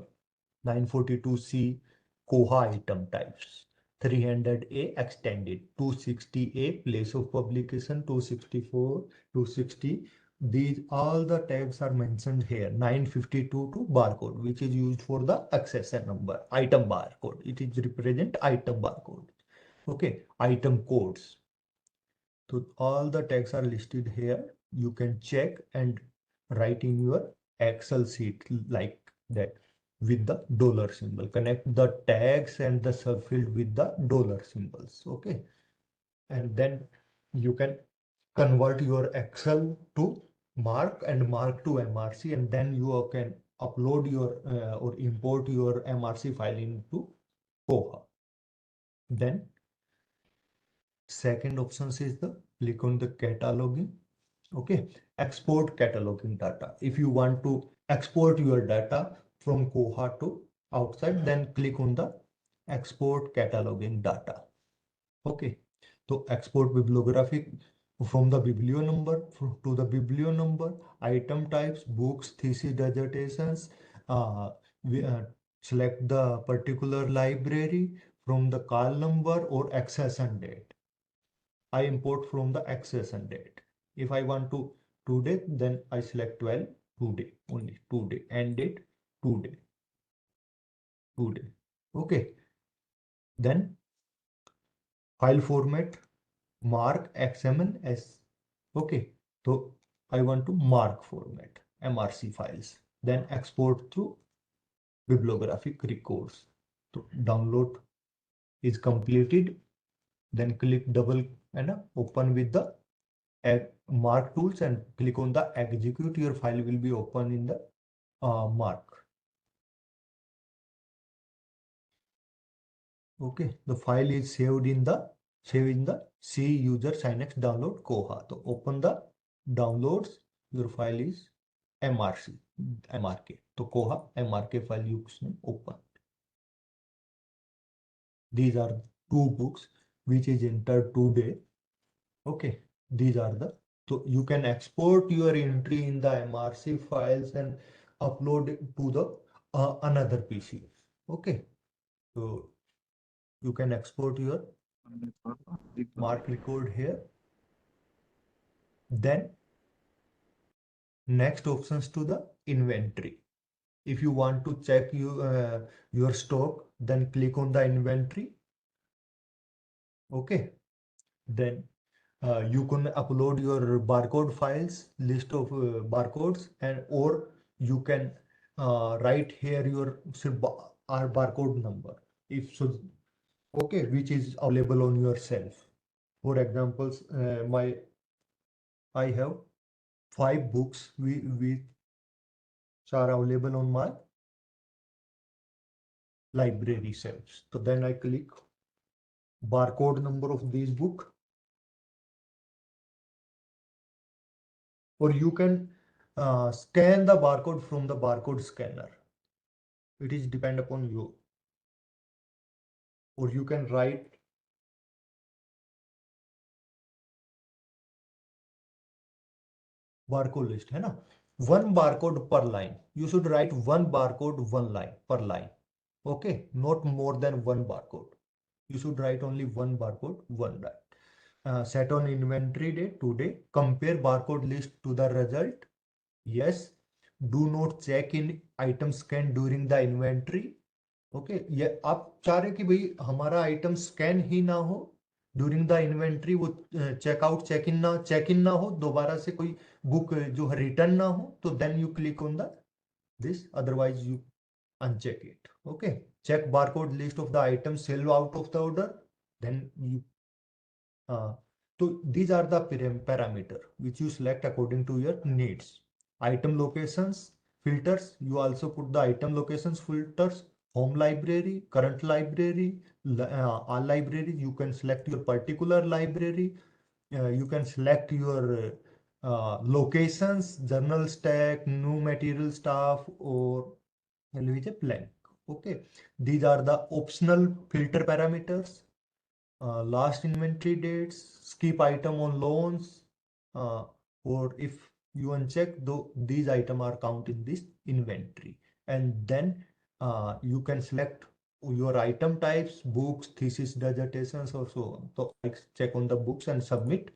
942C Koha item types, 300A extended, 260A place of publication, 264, 260. These all the tags are mentioned here. 952 to barcode, which is used for the accession number, item barcode. It is represent item barcode. Okay, item codes. So all the tags are listed here. You can check and write in your Excel sheet like that with the dollar symbol. Connect the tags and the subfield with the dollar symbols. Okay. And then you can convert your Excel to mark and mark to MRC, and then you can upload your or import your MRC file into Koha. Then second option is the click on the cataloging. Okay, export cataloging data. If you want to export your data from Koha to outside, then click on the export cataloging data. Okay, so export bibliographic from the biblio number to the biblio number, item types, books, thesis, dissertations. We select the particular library from the call number or accession date. I import from the accession date. If I want to today, then I select 12 today, only today, end date today, today. Okay. Then file format, mark XML. Okay. So I want to mark format, MRC files. Then export through bibliographic records. So download is completed. Then click double and open with the mark tools and click on the execute. Your file will be open in the mark. Okay, the file is saved in the C user Sinex download Koha. So open the downloads. Your file is MRK. So Koha MRK file you can open. These are two books which is entered today. Okay, these are the, so you can export your entry in the MRC files and upload it to the another PC. Okay, so you can export your mark record here. Then next options to the inventory. If you want to check your stock, then click on the inventory. Okay, then You can upload your barcode files, list of barcodes, and or you can write here your our barcode number, if so, okay, which is available on your shelf. For examples, I have 5 books which are available on my library shelves. So then I click barcode number of this book, or you can scan the barcode from the barcode scanner. It is depend upon you. Or you can write barcode list, है ना? One barcode per line. You should write one barcode one line per line. Okay, not more than one barcode. You should write only one barcode one line. Set on inventory date today. Compare barcode list to the result. Yes. Do not check in item scan during the inventory. Okay, ये आप चाह रहे कि भाई हमारा item scan ही ना हो during the inventory, वो चेक इन ना हो, दोबारा से कोई बुक जो रिटर्न ना हो, तो then you click on the this, otherwise you uncheck it. Okay, check barcode list of the item sell out of the order, then you so these are the parameter which you select according to your needs. Item locations filters, you also put the item locations filters. Home library, current library, all libraries, you can select your particular library. You can select your locations, journal stack, new material stuff, or leave it blank. Okay, these are the optional filter parameters. Last inventory dates, skip item on loans, or if you uncheck, though these items are count in this inventory. And then you can select your item types, books, thesis, dissertations, or so on. So I check on the books and submit.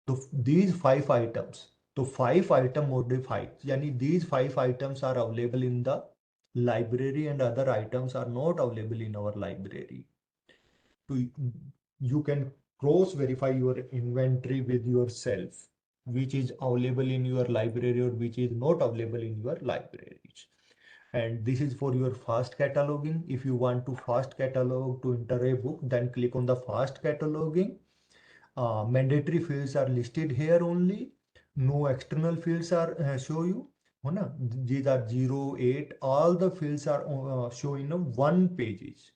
So these 5 items, so 5 item modified, yani these 5 items are available in the library and other items are not available in our library. To you can cross verify your inventory with yourself, which is available in your library or which is not available in your libraries. And this is for your fast cataloging. If you want to fast catalog to enter a book, then click on the fast cataloging. Mandatory fields are listed here only. No external fields are show you. These are 0, 8. All the fields are showing in one pages.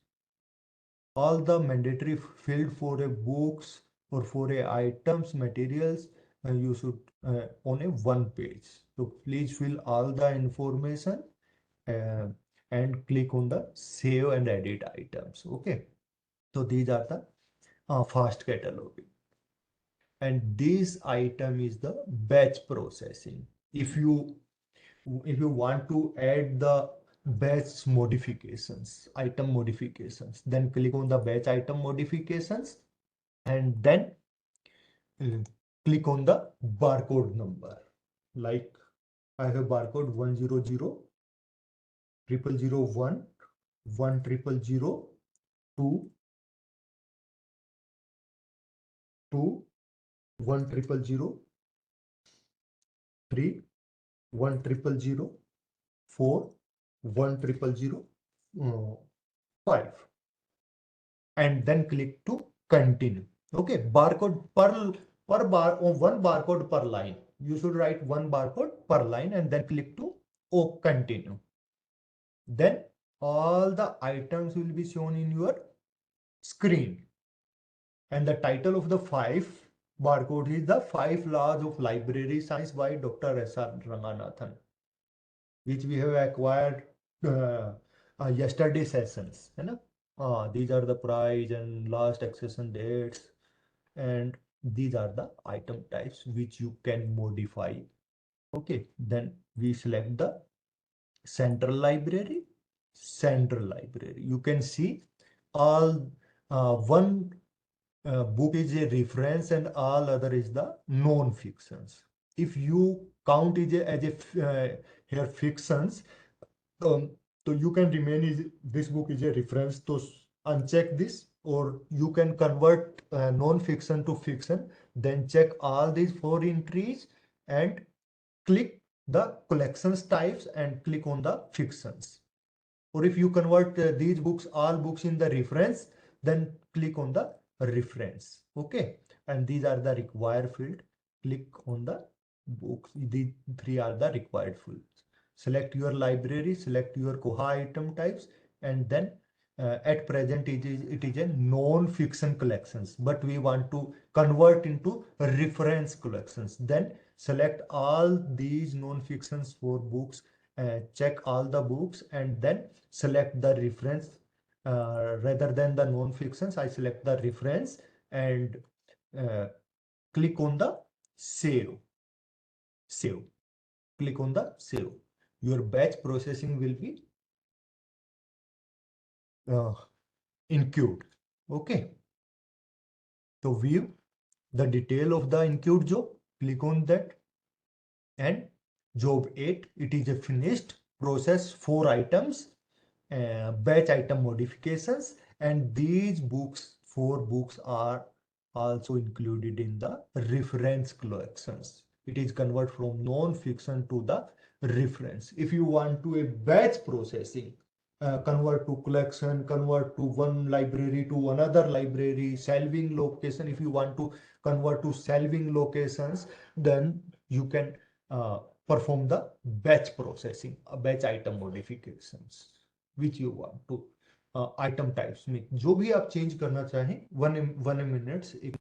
All the mandatory field for a books or for a items materials, you should on a one page. So please fill all the information uh, and click on the save and edit items. Okay, so these are the fast cataloging, and this item is the batch processing. If you want to add the batch modifications, item modifications, then click on the batch item modifications, and then uh, click on the barcode number. Like I have barcode 100, 0001, 1000, 2, 2, 1000, 3, 1000, 4, 1000, 5, and then click to continue. Okay, barcode per bar or one barcode per line. You should write one barcode per line and then click to continue. Then all the items will be shown in your screen. And the title of the 5 barcode is the 5 Laws of Library Science by Dr. S.R. Ranganathan, which we have acquired yesterday sessions. These are the price and last accession dates, and these are the item types which you can modify. Okay, then we select the central library. Central library, you can see all one book is a reference and all other is the non-fictions. If you count it as a here fictions, um, so you can remain is this book is a reference, to uncheck this or you can convert non-fiction to fiction. Then check all these 4 entries and click the collections types and click on the fictions. Or if you convert these books, all books in the reference, then click on the reference. Okay. And these are the required field. Click on the books. These 3 are the required fields. Select your library, select your Koha item types, and then at present it is a non-fiction collections, but we want to convert into reference collections. Then select all these non-fictions for books, check all the books, and then select the reference. Rather than the non-fictions, I select the reference and uh, click on the save. Save. Click on the save. Your batch processing will be uh, include. Okay. So view the detail of the include job. Click on that, and job 8, it is a finished process 4 items, batch item modifications, and these books 4 books are also included in the reference collections. It is convert from non-fiction to the reference. If you want to a batch processing, convert to collection, convert to one library to another library, shelving location, if you want to convert to shelving locations, then you can perform the batch processing, batch item modifications, which you want to item types में जो भी आप change करना चाहें 1 minutes एक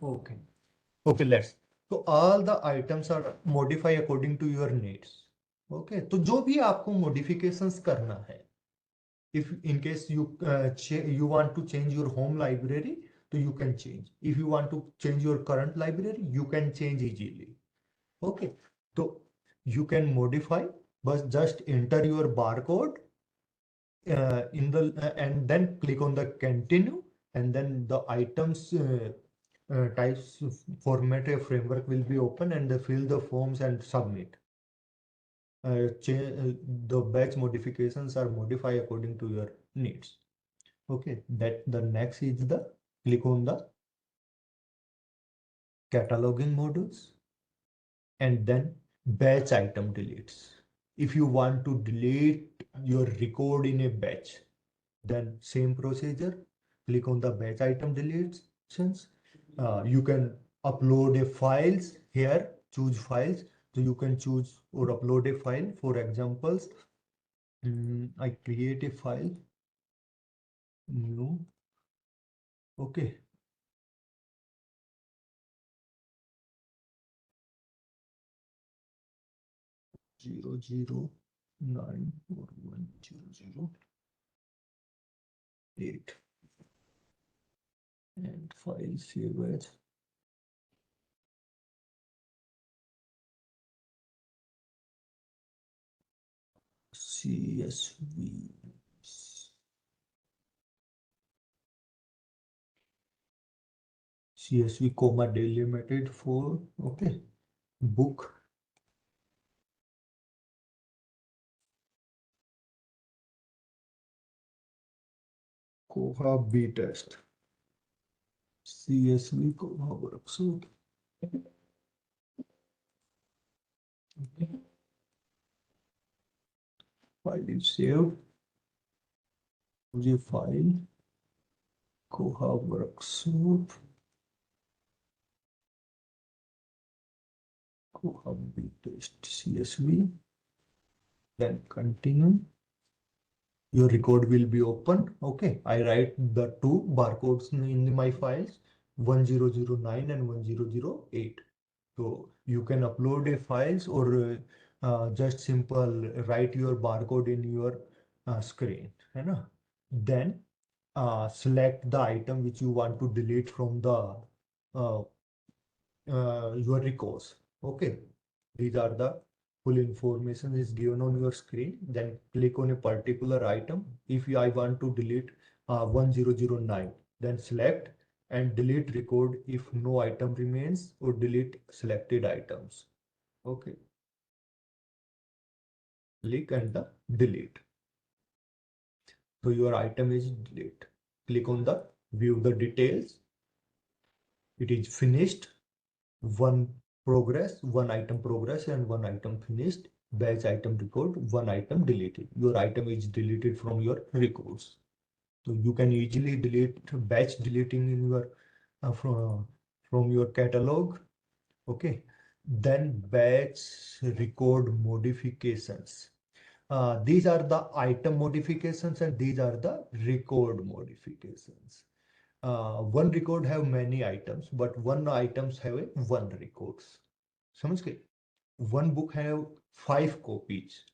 okay. Okay, let's. So all the items are modify according to your needs. Okay, तो जो भी आपको modifications करना है, if in case you want to change your home library, so you can change. If you want to change your current library, you can change easily. Okay, so you can modify, but just enter your barcode in the and then click on the continue, and then the items types format a framework will be open, and they fill the forms and submit. The batch modifications are modify according to your needs. Okay, that the next is the click on the cataloging modules, and then batch item deletes. If you want to delete your record in a batch, then same procedure, click on the batch item deletions. You can upload a files here, choose files. So you can choose or upload a file. For examples, I create a file, new, okay. Zero zero 9410008, and file save as CSV. CSV comma delimited for, okay, book Koha B test. CSV Koha worksuit. Okay. File is saved. Choose a file. Koha worksuit. Koha test CSV. Then continue. Your record will be open. Okay, I write the two barcodes in my files, 1009 and 1008. So you can upload a files or just simple write your barcode in your screen. है ना? Then select the item which you want to delete from the uh, your records. Okay, these are the full information is given on your screen. Then click on a particular item. If I want to delete 1009, then select and delete record if no item remains, or delete selected items. Okay, click and the delete. So your item is delete. Click on the view the details. It is finished. One progress, one item progress, and one item finished. Batch item record, one item deleted. Your item is deleted from your records. So you can easily delete batch deleting in your from your catalog. Okay. Then batch record modifications. These are the item modifications and these are the record modifications. One record have many items, but one items have a one records. समझ गए? One book have 5 copies.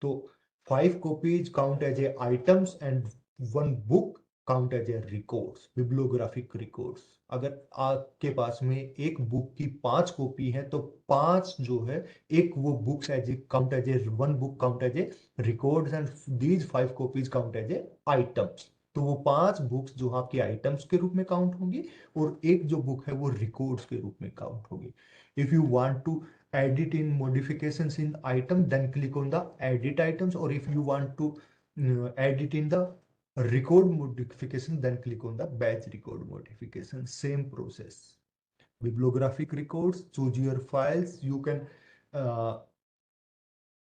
तो 5 copies count as a items and one book count as a records, bibliographic records. अगर आपके पास में एक book की 5 copy है तो 5 जो है एक वो books as a count as a one book count as a records and these 5 copies count as a items. तो वो 5 बुक्स जो आपकी आइटम्स के रूप में काउंट होंगी और एक जो बुक है वो रिकॉर्ड्स के रूप में काउंट होगी. If you want to edit in modifications in item, then click on the edit items, or if you want to edit in the record modification, then click on the batch record modification. Same process. Bibliographic records, choose your files. You can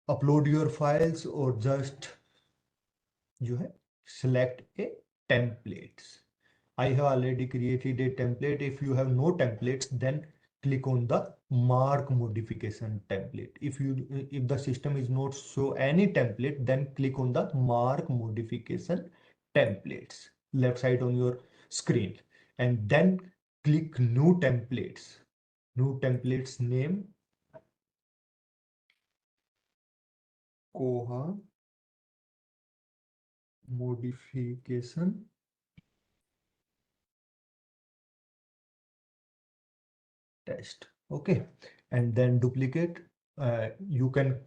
upload your files or just you have select a templates. I have already created a template. If you have no templates, then click on the mark modification template. If the system is not show any template, then click on the mark modification templates left side on your screen, and then click new templates. New templates name Koha modification test. Okay, and then duplicate. You can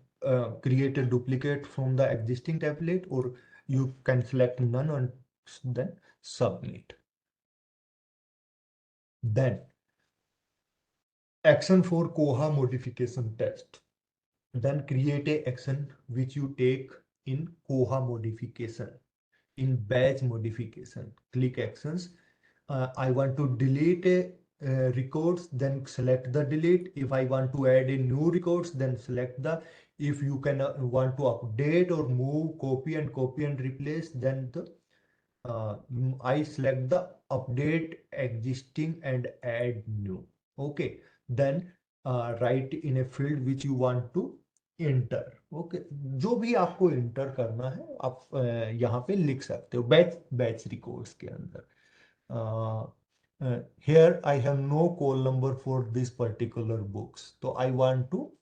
create a duplicate from the existing template, or you can select none and then submit. Then action for Koha modification test. Then create a action which you take in Koha modification. In batch modification, click actions. I want to delete a records, then select the delete. If I want to add a new records, then select the. If you can want to update or move, copy and replace, then the I select the update existing and add new. Okay, then write in a field which you want to enter. Okay, जो भी आपको inter करना है आप यहाँ पे लिख सकते हो बैच रिकॉर्ड्स के अंदर. Here I have no call number for this particular books, so I want to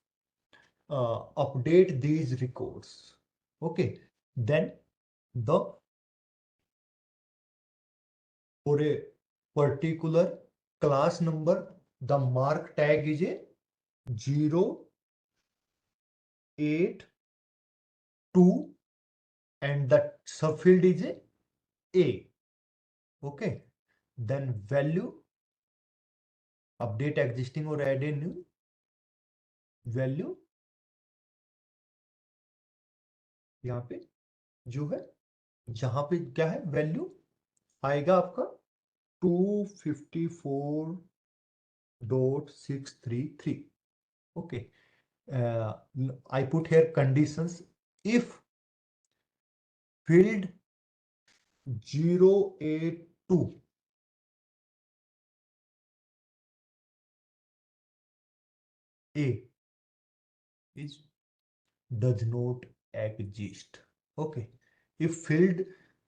update these records. Okay, then the for a particular class number, the mark tag is a 082 and the subfield is a. Okay, then value update existing or add a new value. यहाँ पे जो है, यहाँ पे क्या है value आएगा आपका 254.633. Okay. I put here conditions. If field 082 A is does not exist. Okay. If field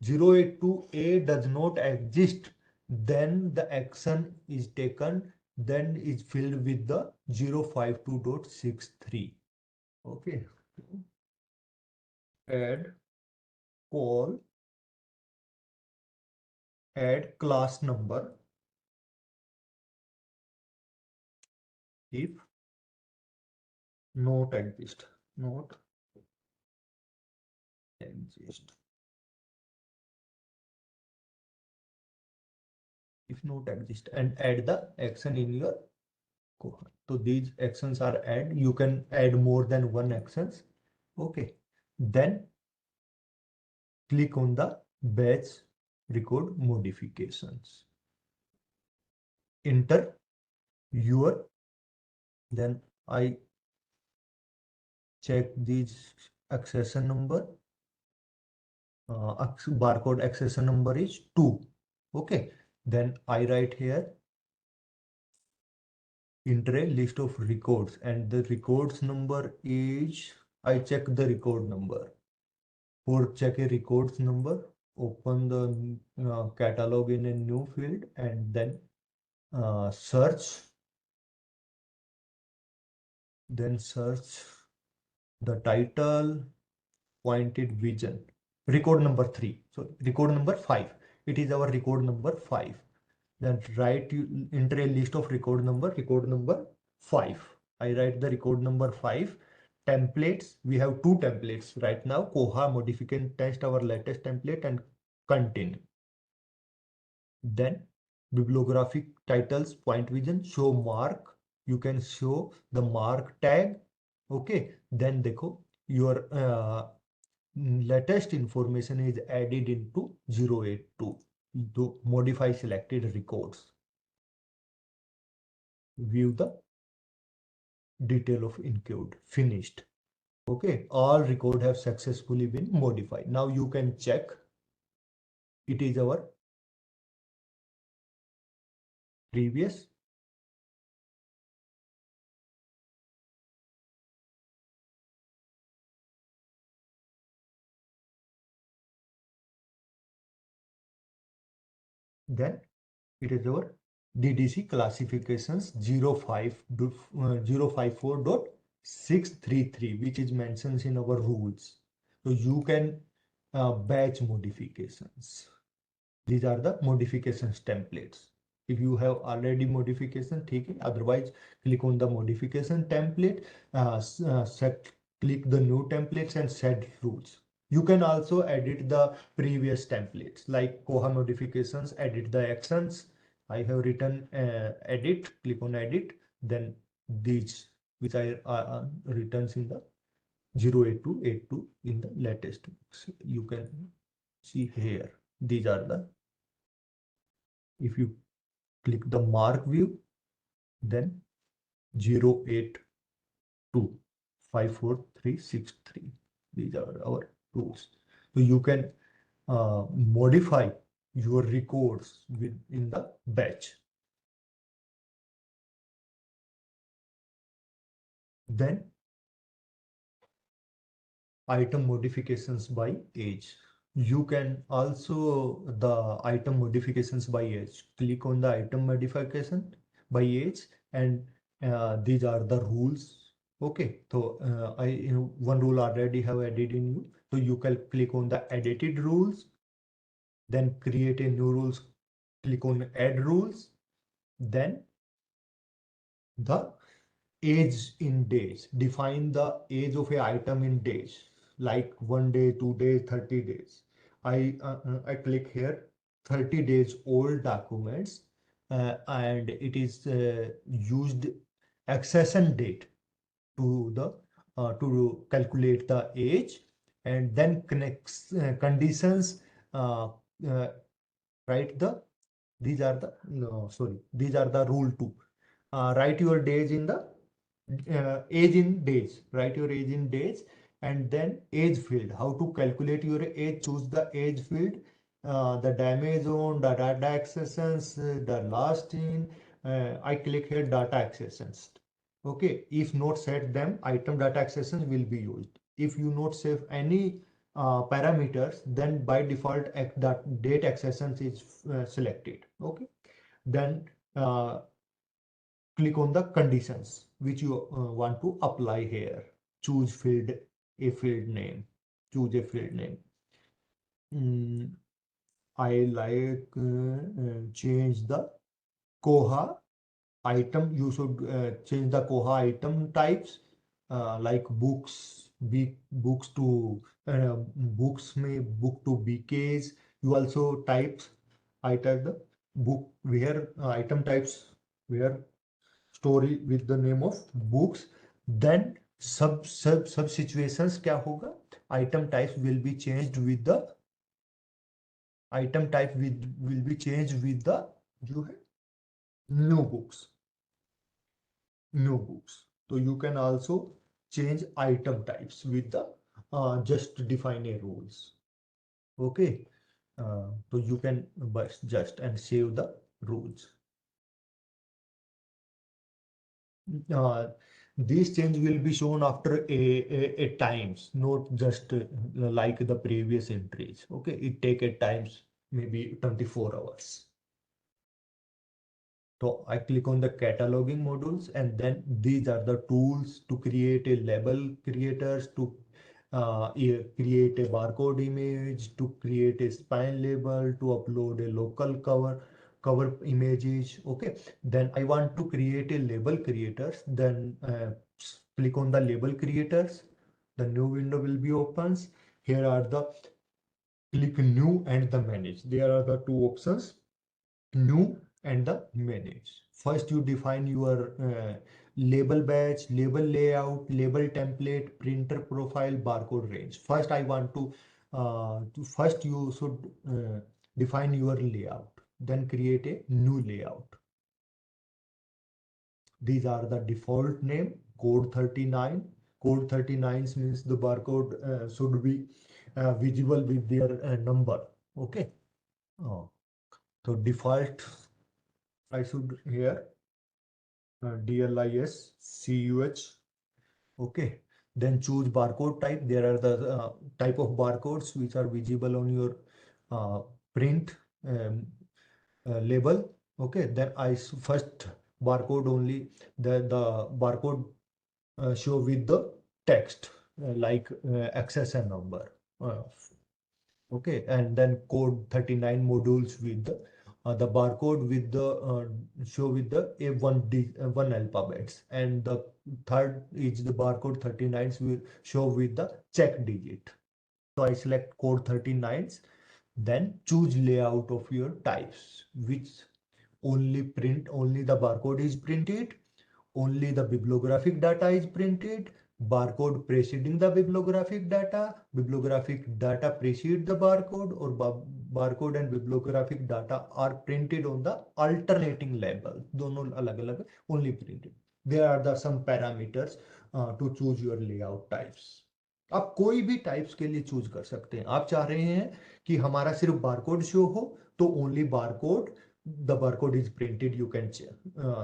082A does not exist, then the action is taken, then is filled with the 052.63. Okay. Add call, add class number if not exist, not exist. If not exist, and add the action in your Koha. So these actions are add. You can add more than one actions. Okay. Then click on the batch record modifications. Enter your. Then I check this accession number. Barcode accession number is 2. Okay. Then I write here enter a list of records, and the records number is, I check the record number. For check a records number, open the catalog in a new field and then search. Then search the title, pointed vision, record number 3. So record number 5. It is our record number 5. Then write you enter a list of record number 5. I write the record number 5. Templates, we have two templates right now. Koha modification test, our latest template, and continue. Then bibliographic titles, point vision, show mark. You can show the mark tag. Okay. Then देखो your latest information is added into 082 to modify selected records. View the detail of encode finished. Okay, all record have successfully been modified. Now you can check it is our previous. Then it is our DDC classifications 054.633, which is mentioned in our rules. So you can batch modifications. These are the modifications templates. If you have already modification, take it. Otherwise, click on the modification template, click the new templates and set rules. You can also edit the previous templates like Koha modifications, edit the actions. I have written edit, click on edit, then these which I written in the 08282 in the latest. You can see here. These are the, if you click the mark view, then 08254.363. These are our tools. So you can modify your records within the batch. Then item modifications by age. You can also the item modifications by age. Click on the item modification by age, and these are the rules. Okay, so one rule already have added in you. So you can click on the edited rules, then create a new rules. Click on add rules, then the age in days. Define the age of a item in days, like 1 day, 2 days, 30 days. I click here 30 days old documents, and it is used accession date to the to calculate the age, and then connects conditions, uh, write the These are the, no, sorry, these are the rule 2. Write your days in the age in days. Write your age in days, and then age field. How to calculate your age? Choose the age field. The damage zone, the data accessions, the last in. I click here data accessions. Okay, if not set them, item data accessions will be used. If you not save any parameters, then by default that date accessions is selected. Okay, then click on the conditions which you want to apply here. Choose field, a field name. Choose a field name. I like change the Koha item. You should change the Koha item types, like books, books to books, may book to BKs. You also types, I type the book where item types where story with the name of books. Then sub situations क्या होगा? Item types will be changed with the item type will be changed with the जो है new books. New books. So you can also change item types with the just define a rules. Okay. So you can just and save the rules. These change will be shown after a times, not just like the previous entries. Okay, it take a times, maybe 24 hours. So I click on the cataloging modules, and then these are the tools to create a label creators, to create a barcode image, to create a spine label, to upload a local cover images. Okay, then I want to create a label creators. Then click on the label creators. The new window will be opens. Here are the click new and the manage. There are the two options, new and the manage. First you define your label batch, label layout, label template, printer profile, barcode range. First I want to first you should define your layout, then create a new layout. These are the default name, code 39. Code 39 means the barcode should be visible with their number. Okay. So default I should here DLIS CUH. Okay. Then choose barcode type. There are the type of barcodes which are visible on your uh, print label. Okay. Then first barcode only the barcode show with the text like accession number. Uh, Okay, and then code 39 modules with the barcode with the show with the one alphabets, and the third is the barcode 39 will show with the check digit. So I select code 39, then choose layout of your types, which only the barcode is printed, only the bibliographic data is printed, barcode preceding the bibliographic data precede the barcode, or barcode and bibliographic data are printed on the alternating label. दोनों अलग-अलग only printed. There are the some parameters to choose your layout types. आप कोई भी types के लिए choose कर सकते हैं. आप चाह रहे हैं कि हमारा सिर्फ बारकोड शो हो, तो only barcode, the barcode is printed, you can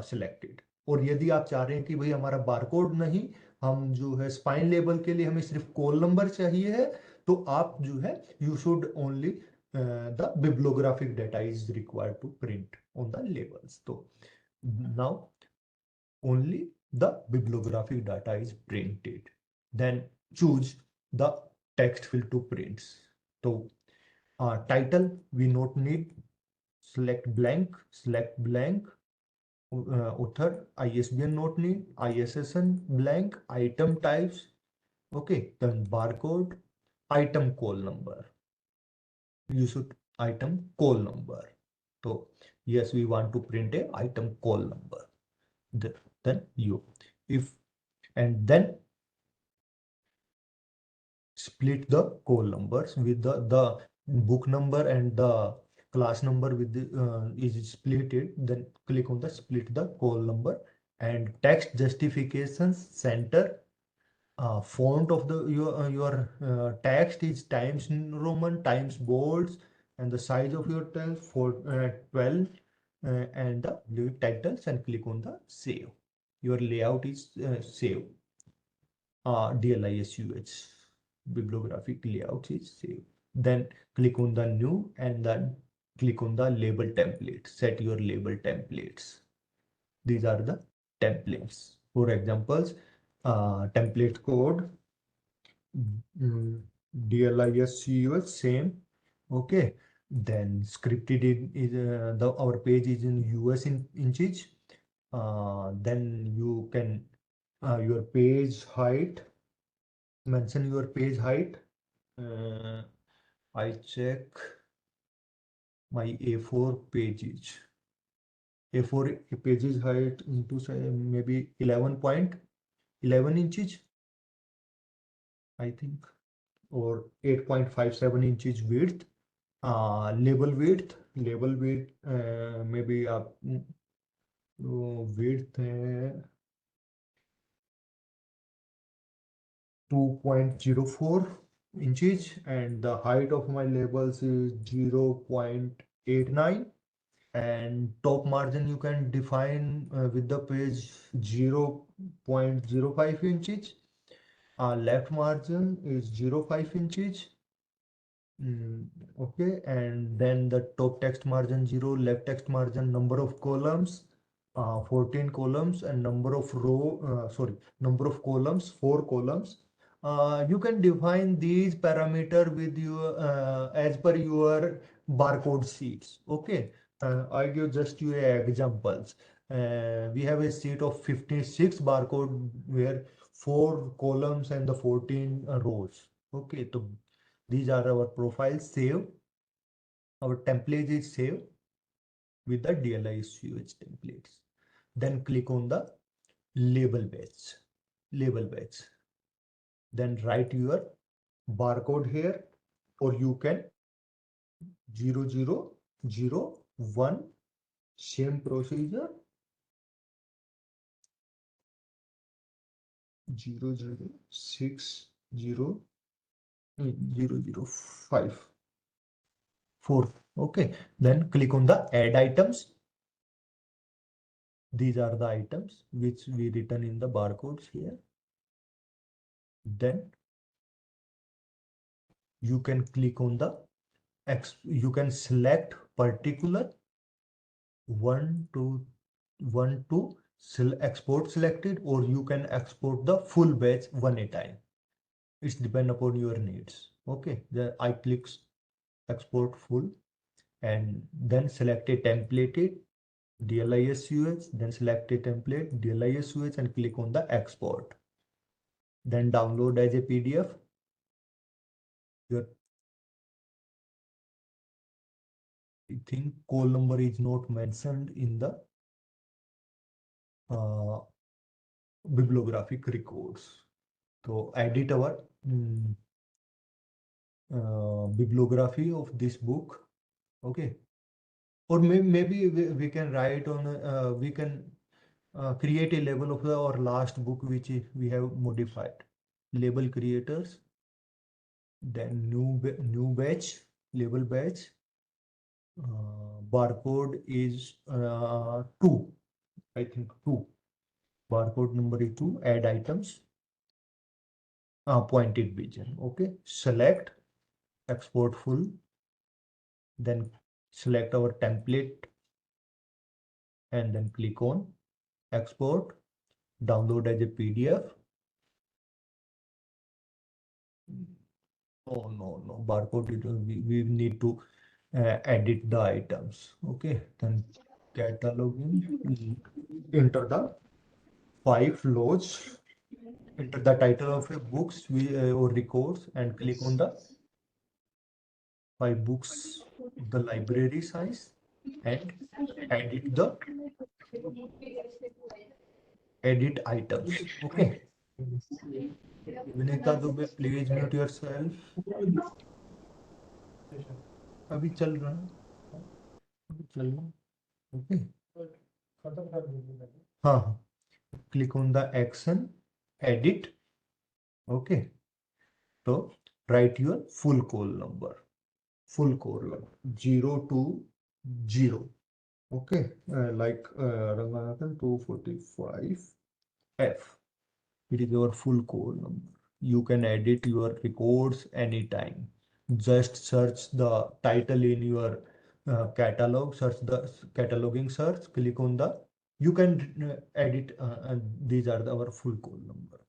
select it. और यदि आप चाह रहे हैं कि भाई हमारा बारकोड नहीं, हम जो है स्पाइन लेबल के लिए हमें सिर्फ कॉल नंबर चाहिए है, तो आप जो है you should only the bibliographic data is required to print on the labels. तो now only the bibliographic data is printed. Then choose the text field to prints. So title we not need, select blank, author ISBN not need, ISSN blank, item types. Okay, then barcode, item call number. You should item call number. So yes, we want to print a item call number. Then you, if, and then split the call numbers with the book number and the class number with the, is splitted, then click on the split the call number, and text justifications center. Font of the your text is Times Roman, Times bolds, and the size of your text for 12, and the lead titles, and click on the save. Your layout is save. DLISUH bibliographic layout is saved. Then click on the new, and then click on the label template. Set your label templates. These are the templates. For examples, template code, DLISUH same. Okay. Then scripted is our page is in US in inches. Then you can your page height, mention your page height. I check my A4 pages. A4 pages height into say maybe 11.11 inches, I think, or 8.57 inches width. Label width, maybe width 2.04 inches, and the height of my labels is 0.89, and top margin you can define with the page 0.05 inches. Left margin is 0.5 inches. Okay, and then the top text margin 0, left text margin, number of columns 14 columns, and number of number of columns 4 columns. You can define these parameter with your as per your barcode sheets. Okay, I give just you examples. We have a sheet of 56 barcode where 4 columns and the 14 rows. Okay, so these are our profiles. Save. Our template is saved with the DLISUH templates. Then click on the label badge. Label badge. Then write your barcode here, or you can 0001. Same procedure. 0060005. 4. Okay. Then click on the add items. These are the items which we written in the barcodes here. Then you can click on the you can select particular one to export selected, or you can export the full batch one at a time. It's depend upon your needs. Okay, then I click export full, and then select a template DLISUH, then select a template DLISUH, and click on the export. Then download as a PDF. Your I think call number is not mentioned in the bibliographic records. So edit our bibliography of this book. Okay, or maybe we can write on we can create a label of our last book which we have modified. Label creators, then new batch, label batch. Barcode is 2, I think 2. Barcode number is 2. Add items. Pointed vision. Okay, select export full, then select our template, and then click on export, download as a PDF. Oh no, barcode, we need to edit the items. Okay, then cataloging, enter the 5 loads, enter the title of a books or records, and click on the 5 books, the library size, and edit the edit items. Okay, Vinita Dubey, please mute yourself. अभी चल रहा है. Okay. हाँ, click on the action, edit. Okay. So write your full call number. Full call number 020. Okay. Like Ranganathan 245 F. It is your full call number. You can edit your records anytime. Just search the title in your catalog, search the cataloging search, click on the, you can edit, and these are our full call number.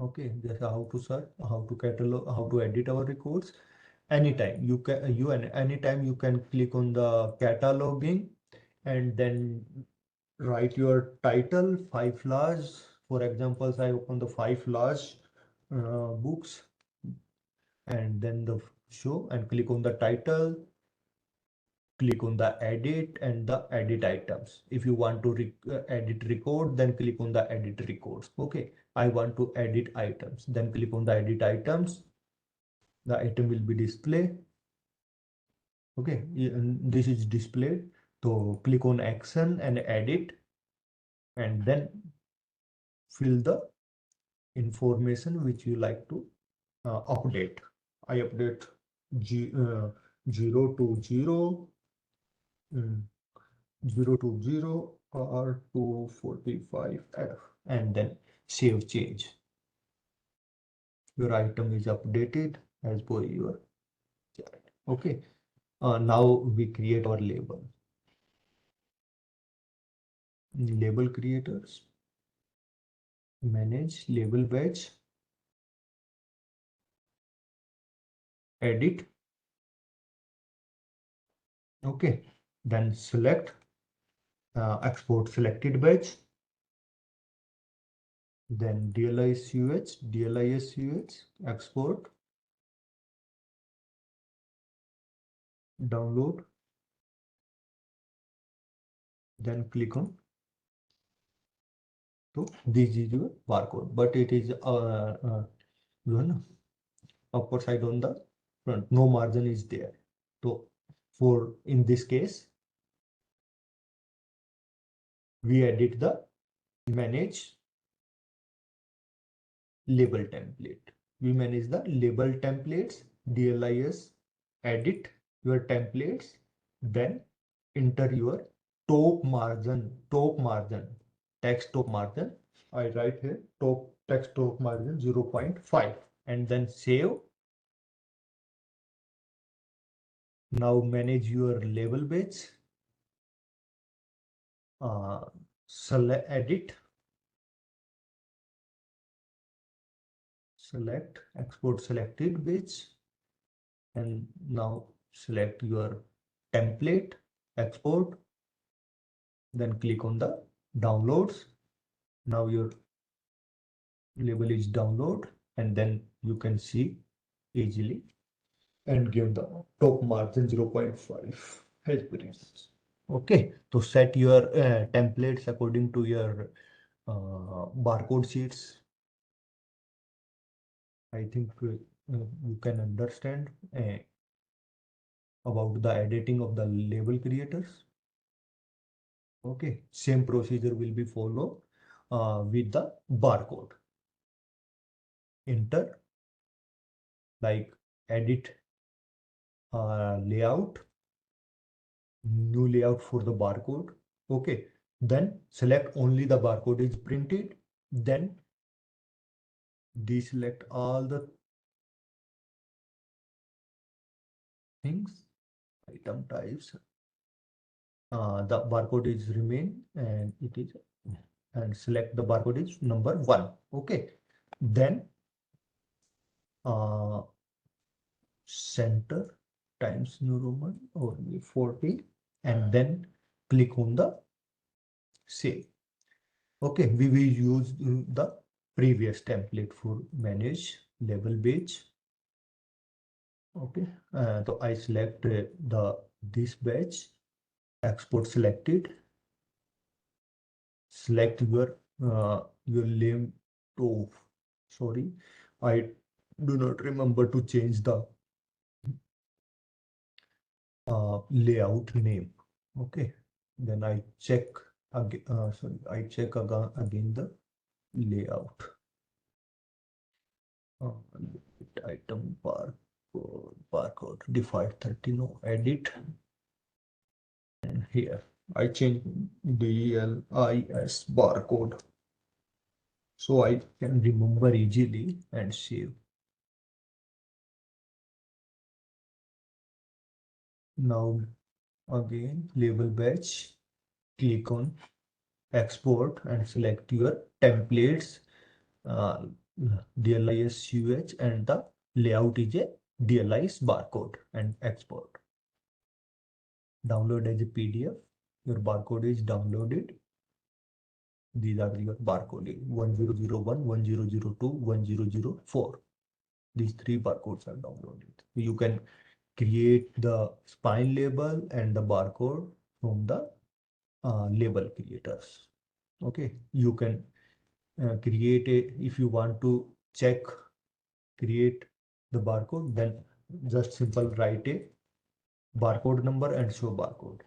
Okay, just how to search, how to catalog, how to edit our records. Anytime anytime you can click on the cataloging and then write your title, 5 large. For examples, I open the 5 large books and then the show and click on the title, click on the edit and the edit items. If you want to edit record, then click on the edit records. Okay, I want to edit items, then click on the edit items. The item will be displayed. Okay, and this is displayed. So click on action and edit and then fill the information which you like to update. I update 020 020 or 245F and then save change. Your item is updated as per your chart. Okay. Now we create our label. Label creators. Manage label badge. Edit. Okay. Then select export selected badge. Then DLISUH, export, download, then click on. So this is your barcode, but it is upper side on the front. No margin is there. So for in this case, we edit the manage label template. We manage the label templates, DLIS, edit your templates, then enter your top margin, text top margin. I write here top text top margin 0.5 and then save. Now manage your label base. Select edit. Select export selected base. And now select your template, export. Then click on the downloads. Now your label is download and then you can see easily and give the top margin 0.5 as per instance. Okay, to set your templates according to your barcode sheets. I think you can understand about the editing of the label creators. Okay, same procedure will be followed with the barcode. Enter, like edit layout, new layout for the barcode. Okay, then select only the barcode is printed, then deselect all the things, item types. The barcode is remain and it is, and select the barcode is number 1. Okay, then center times New Roman or 40 and then click on the save. Okay, we will use the previous template for manage label badge. Okay, so I select this badge, export selected, select your name to, sorry, I do not remember to change the layout name. Okay, then I check again. I check again the layout. Item barcode default 30, no edit, and here I change DLIS barcode so I can remember easily and save. Now again label batch, click on export and select your templates, uh, DLIS UH, and the layout is a DLIS barcode, and export. Download as a PDF. Your barcode is downloaded. These are your barcode 1001, 1002, 1004. These three barcodes are downloaded. You can create the spine label and the barcode from the label creators. Okay, you can create a, if you want to check, create the barcode, then just simple write a barcode number and show barcode.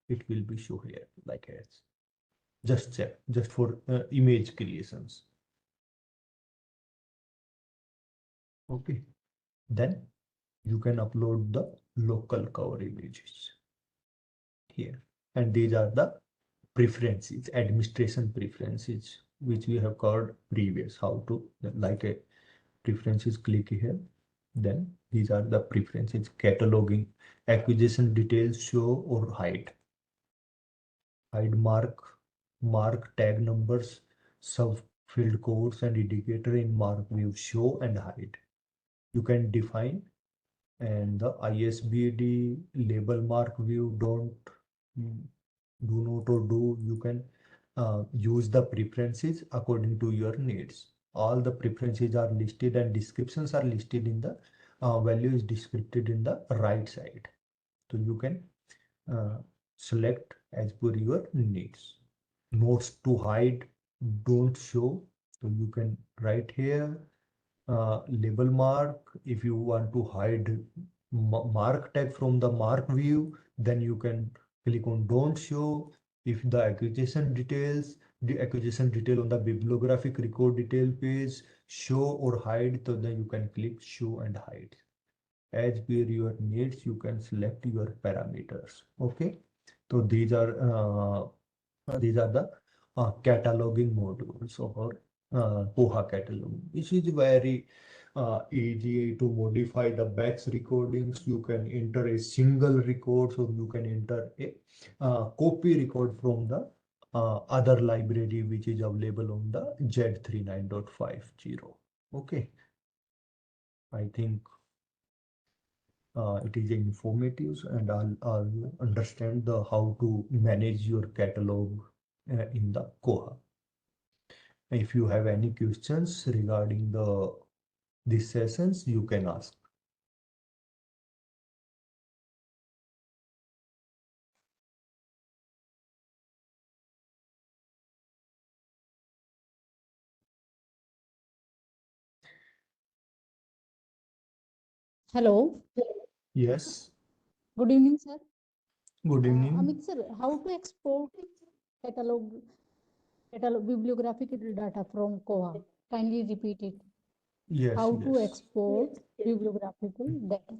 It will be show here like as. Just check, just for image creations. Okay, then you can upload the local cover images here, and these are the preferences, administration preferences, which we have covered previous. How to like a preferences, click here, then these are the preferences: cataloging, acquisition details, show or hide, mark tag numbers, sub field codes and indicator in mark view, show and hide. You can define, and the ISBD label mark view, don't do not or do, you can use the preferences according to your needs. All the preferences are listed and descriptions are listed in the value is described in the right side. So you can select as per your needs. Notes to hide, don't show. So you can write here label mark. If you want to hide mark tag from the mark view, then you can click on don't show. If the acquisition details, the acquisition detail on the bibliographic record detail page, show or hide, so then you can click show and hide. As per your needs, you can select your parameters. Okay, so these are the cataloging modules or Koha catalog. This is very easy to modify the batch recordings. You can enter a single record, so you can enter a copy record from the other library which is available on the Z39.50. Okay, I think it is informative, and I'll understand the how to manage your catalog in the Koha. If you have any questions regarding these sessions, you can ask. Hello. Yes. Good evening, sir. Good evening. Amit sir, how to export catalog bibliographic data from Koha? Kindly repeat it. Yes. How to Yes. export bibliographical data?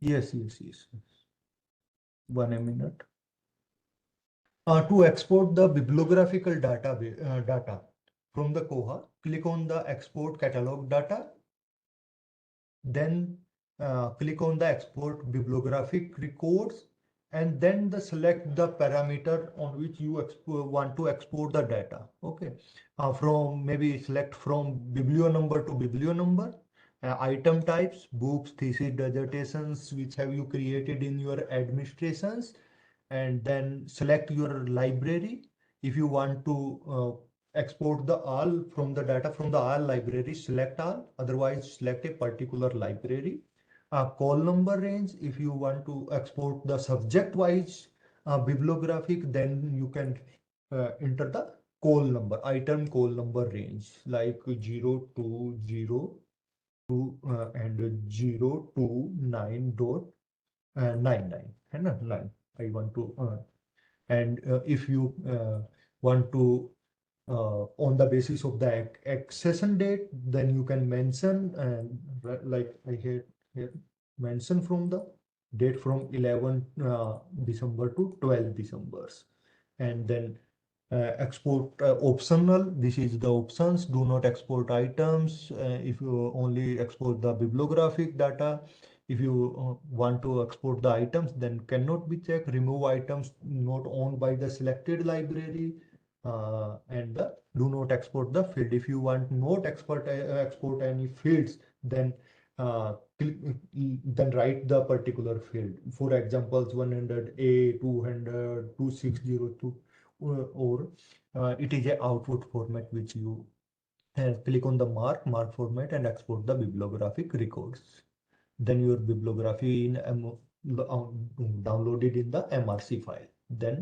Yes. Yes. Yes. Yes. 1 minute. To export the bibliographical data from the Koha, click on the export catalog data. Then click on the export bibliographic records, and then select the parameter on which you want to export the data. Okay, from maybe select from biblio number to biblio number, item types, books, thesis, dissertations, which have you created in your administrations, and then select your library. If you want to export the all from the data from the all library, select all, otherwise select a particular library. Call number range, if you want to export the subject wise bibliographic, then you can enter the call number, item call number range, like 0 to 0 to and 0 to 9 dot 9 है ना 9 I want to and if you want to on the basis of the accession date, then you can mention and like I here mention from the date from 11 December to 12 December, and then export optional. This is the options. Do not export items. If you only export the bibliographic data. If you want to export the items, then cannot be checked. Remove items not owned by the selected library, and do not export the field. If you want not export any fields, then then write the particular field. For examples, 100A, 200, 2602, or it is a output format which you click on the mark format and export the bibliographic records. Then your bibliography in downloaded in the MRC file. Then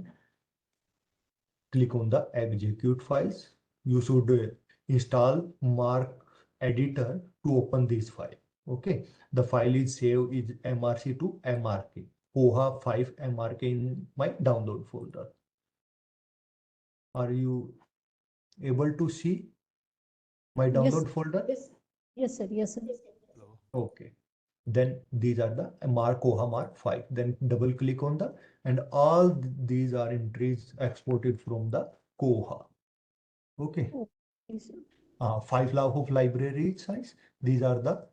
click on the execute files. You should install mark editor to open this file. Okay, the file is saved is MRC to MRK. Koha 5 MRK in my download folder. Are you able to see my download folder? Yes, sir. Yes, sir. Okay. Then these are the Koha Mark 5. Then double click on the, and all these are entries exported from the Koha. Okay. Yes, sir. 5 log of library size. These are the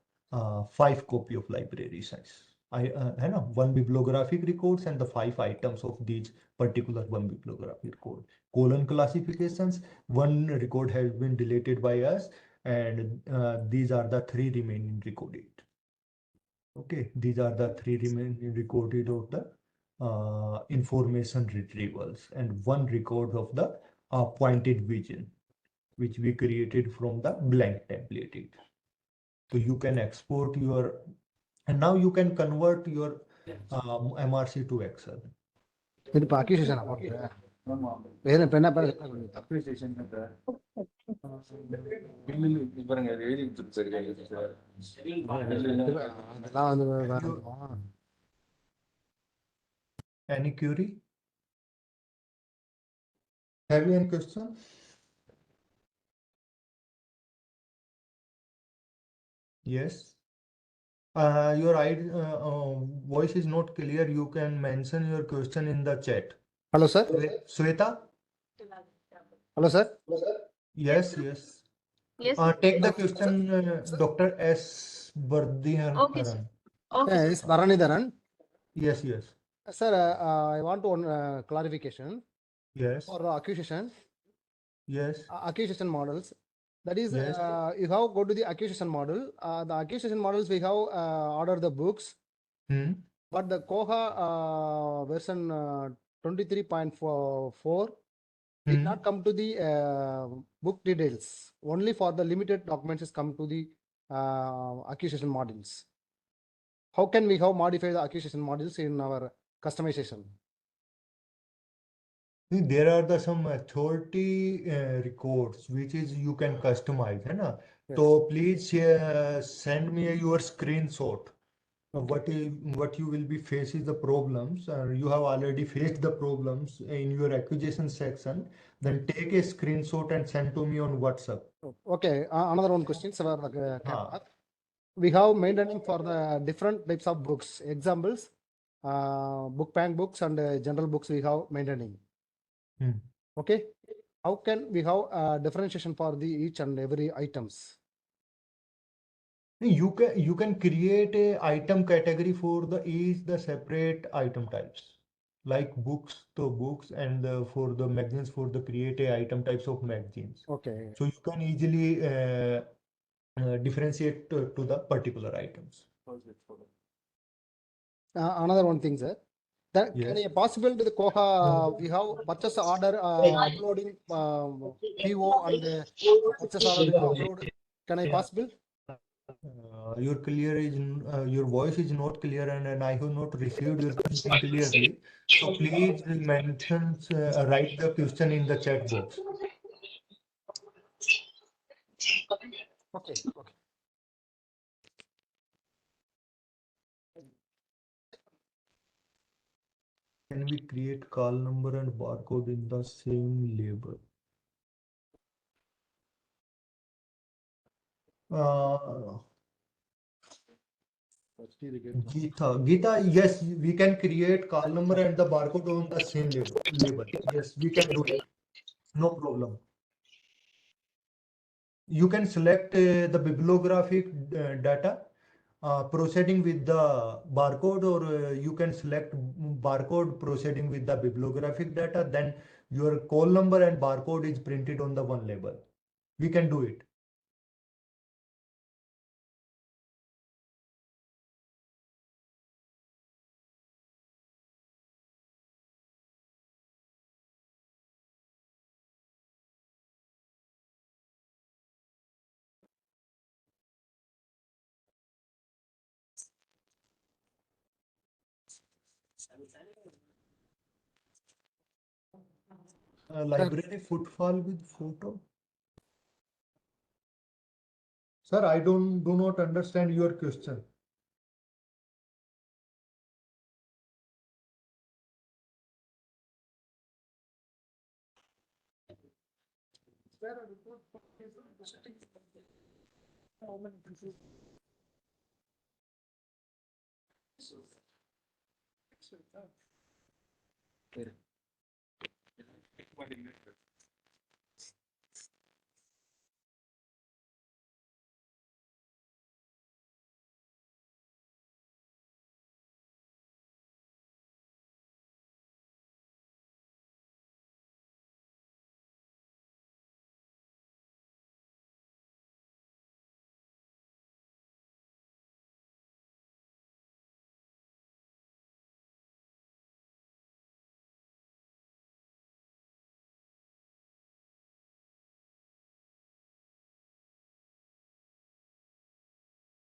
5 copy of library size. One bibliographic records and the 5 items of these particular one bibliographic record. Colon classifications. One record has been deleted by us, and these are the 3 remaining recorded. Okay, these are the 3 remaining recorded of the information retrievals, and 1 record of the pointed vision, which we created from the blank template. So you can export your, and now you can convert your MRC to Excel. இது இப்போ accusation வேறு இப்போ என்ன அதெல்லாம் வந்து Any query? Have you any question? Yes. Your voice is not clear. You can mention your question in the chat. Hello sir Sweta? Hello sir Yes, yes. Yes. Take the question, Dr. S. Bardhiharan. Okay, sir. Okay, sir. Yes Bharanidharan Yes, yes, sir I want one clarification yes, for accusation yes, accusation models. That is, Yes. you have go to the accusation model. The accusation models we have order the books, but the Koha version 23.4 did not come to the book details. Only for the limited documents is come to the accusation models. How can we have modify the accusation models in our customization? There are some authority records which is you can customize, है ना? Yes. So please send me your screenshot. What you will be facing the problems. You have already faced the problems in your acquisition section. Then take a screenshot and send to me on WhatsApp. Okay, another one question, sir. We have maintaining for the different types of books. Examples, book bank books and general books we have maintaining. Okay, how can we have differentiation for the each and every items? You can create a item category for the separate item types, like books to books, and for the magazines for the create a item types of magazines. Okay, So you can easily differentiate to the particular items. another one thing, sir. That can Yes. it possible to the Koha we have purchase order uploading PO and purchase order we have upload. Can I possible? Your voice is not clear, and I have not received your question clearly. So please mention, write the question in the chat box. Okay, okay. Can we create call number and barcode in the same label? Geeta, yes, we can create call number and the barcode on the same label. Yes, we can do it. No problem. You can select the bibliographic data proceeding with the barcode, or you can select barcode proceeding with the bibliographic data. Then your call number and barcode is printed on the one label. We can do it. Library footfall with photo. Sir, I do not understand your question.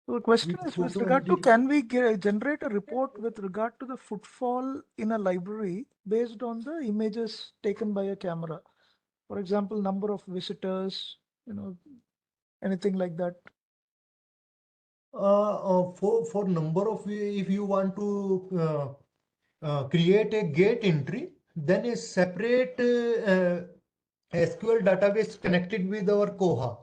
So the question is with regard to, can we generate a report with regard to the footfall in a library based on the images taken by a camera? For example, number of visitors, anything like that. For number of, if you want to create a gate entry, then a separate SQL database connected with our Koha.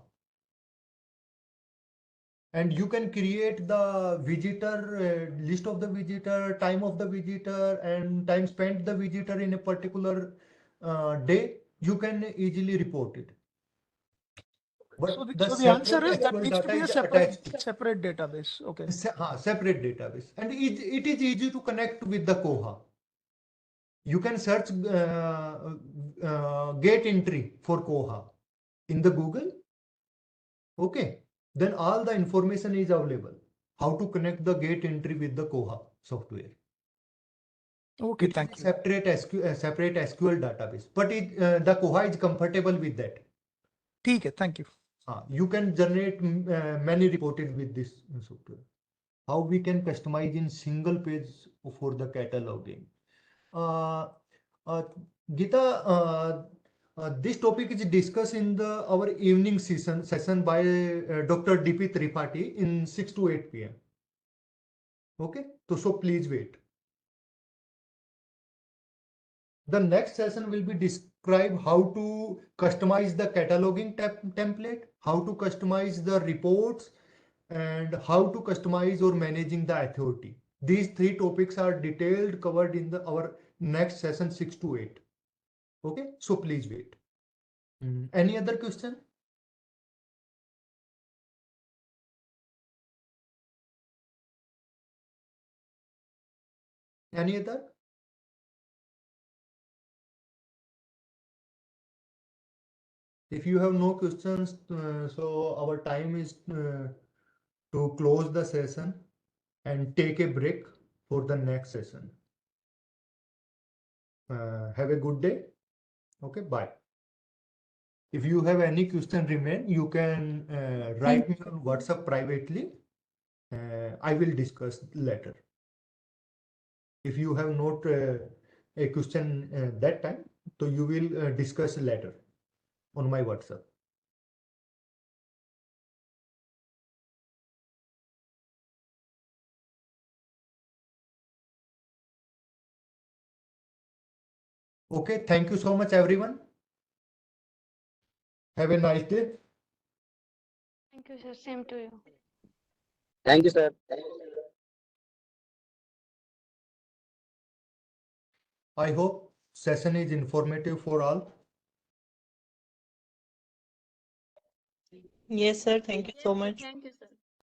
And you can create the visitor list of the visitor, time of the visitor, and time spent the visitor in a particular day. You can easily report it. But So the the answer separate is that SQL needs to data be a is separate attached. separate database. Okay. Separate database, and it is easy to connect with the Koha. You can search gate entry for Koha in the Google. Okay, then all the information is available. How to connect the gate entry with the Koha software. Okay, It thank is you. Separate SQL database, but the Koha is compatible with that. Okay, thank you. You can generate many reported with this software. How we can customize in single page for the cataloging. Uh, Geeta, this topic is discussed in our evening session by Dr. D.P. Tripathi in 6 to 8 p.m. Okay, so please wait. The next session will be describe how to customize the cataloging template, how to customize the reports, and how to customize or managing the authority. These three topics are detailed covered in our next session 6 to 8. Okay, so please wait. Any other question? Any other? If you have no questions, so our time is to close the session and take a break for the next session. Have a good day. Okay, bye. If you have any question remain, you can write me on WhatsApp privately. I will discuss later. If you have not a question that time, so you will discuss later on my WhatsApp. Okay, thank you so much, everyone. Have a nice day. Thank you, sir. Same to you. Thank you, sir. I hope session is informative for all. Yes, sir. Thank you so much. Thank you, sir.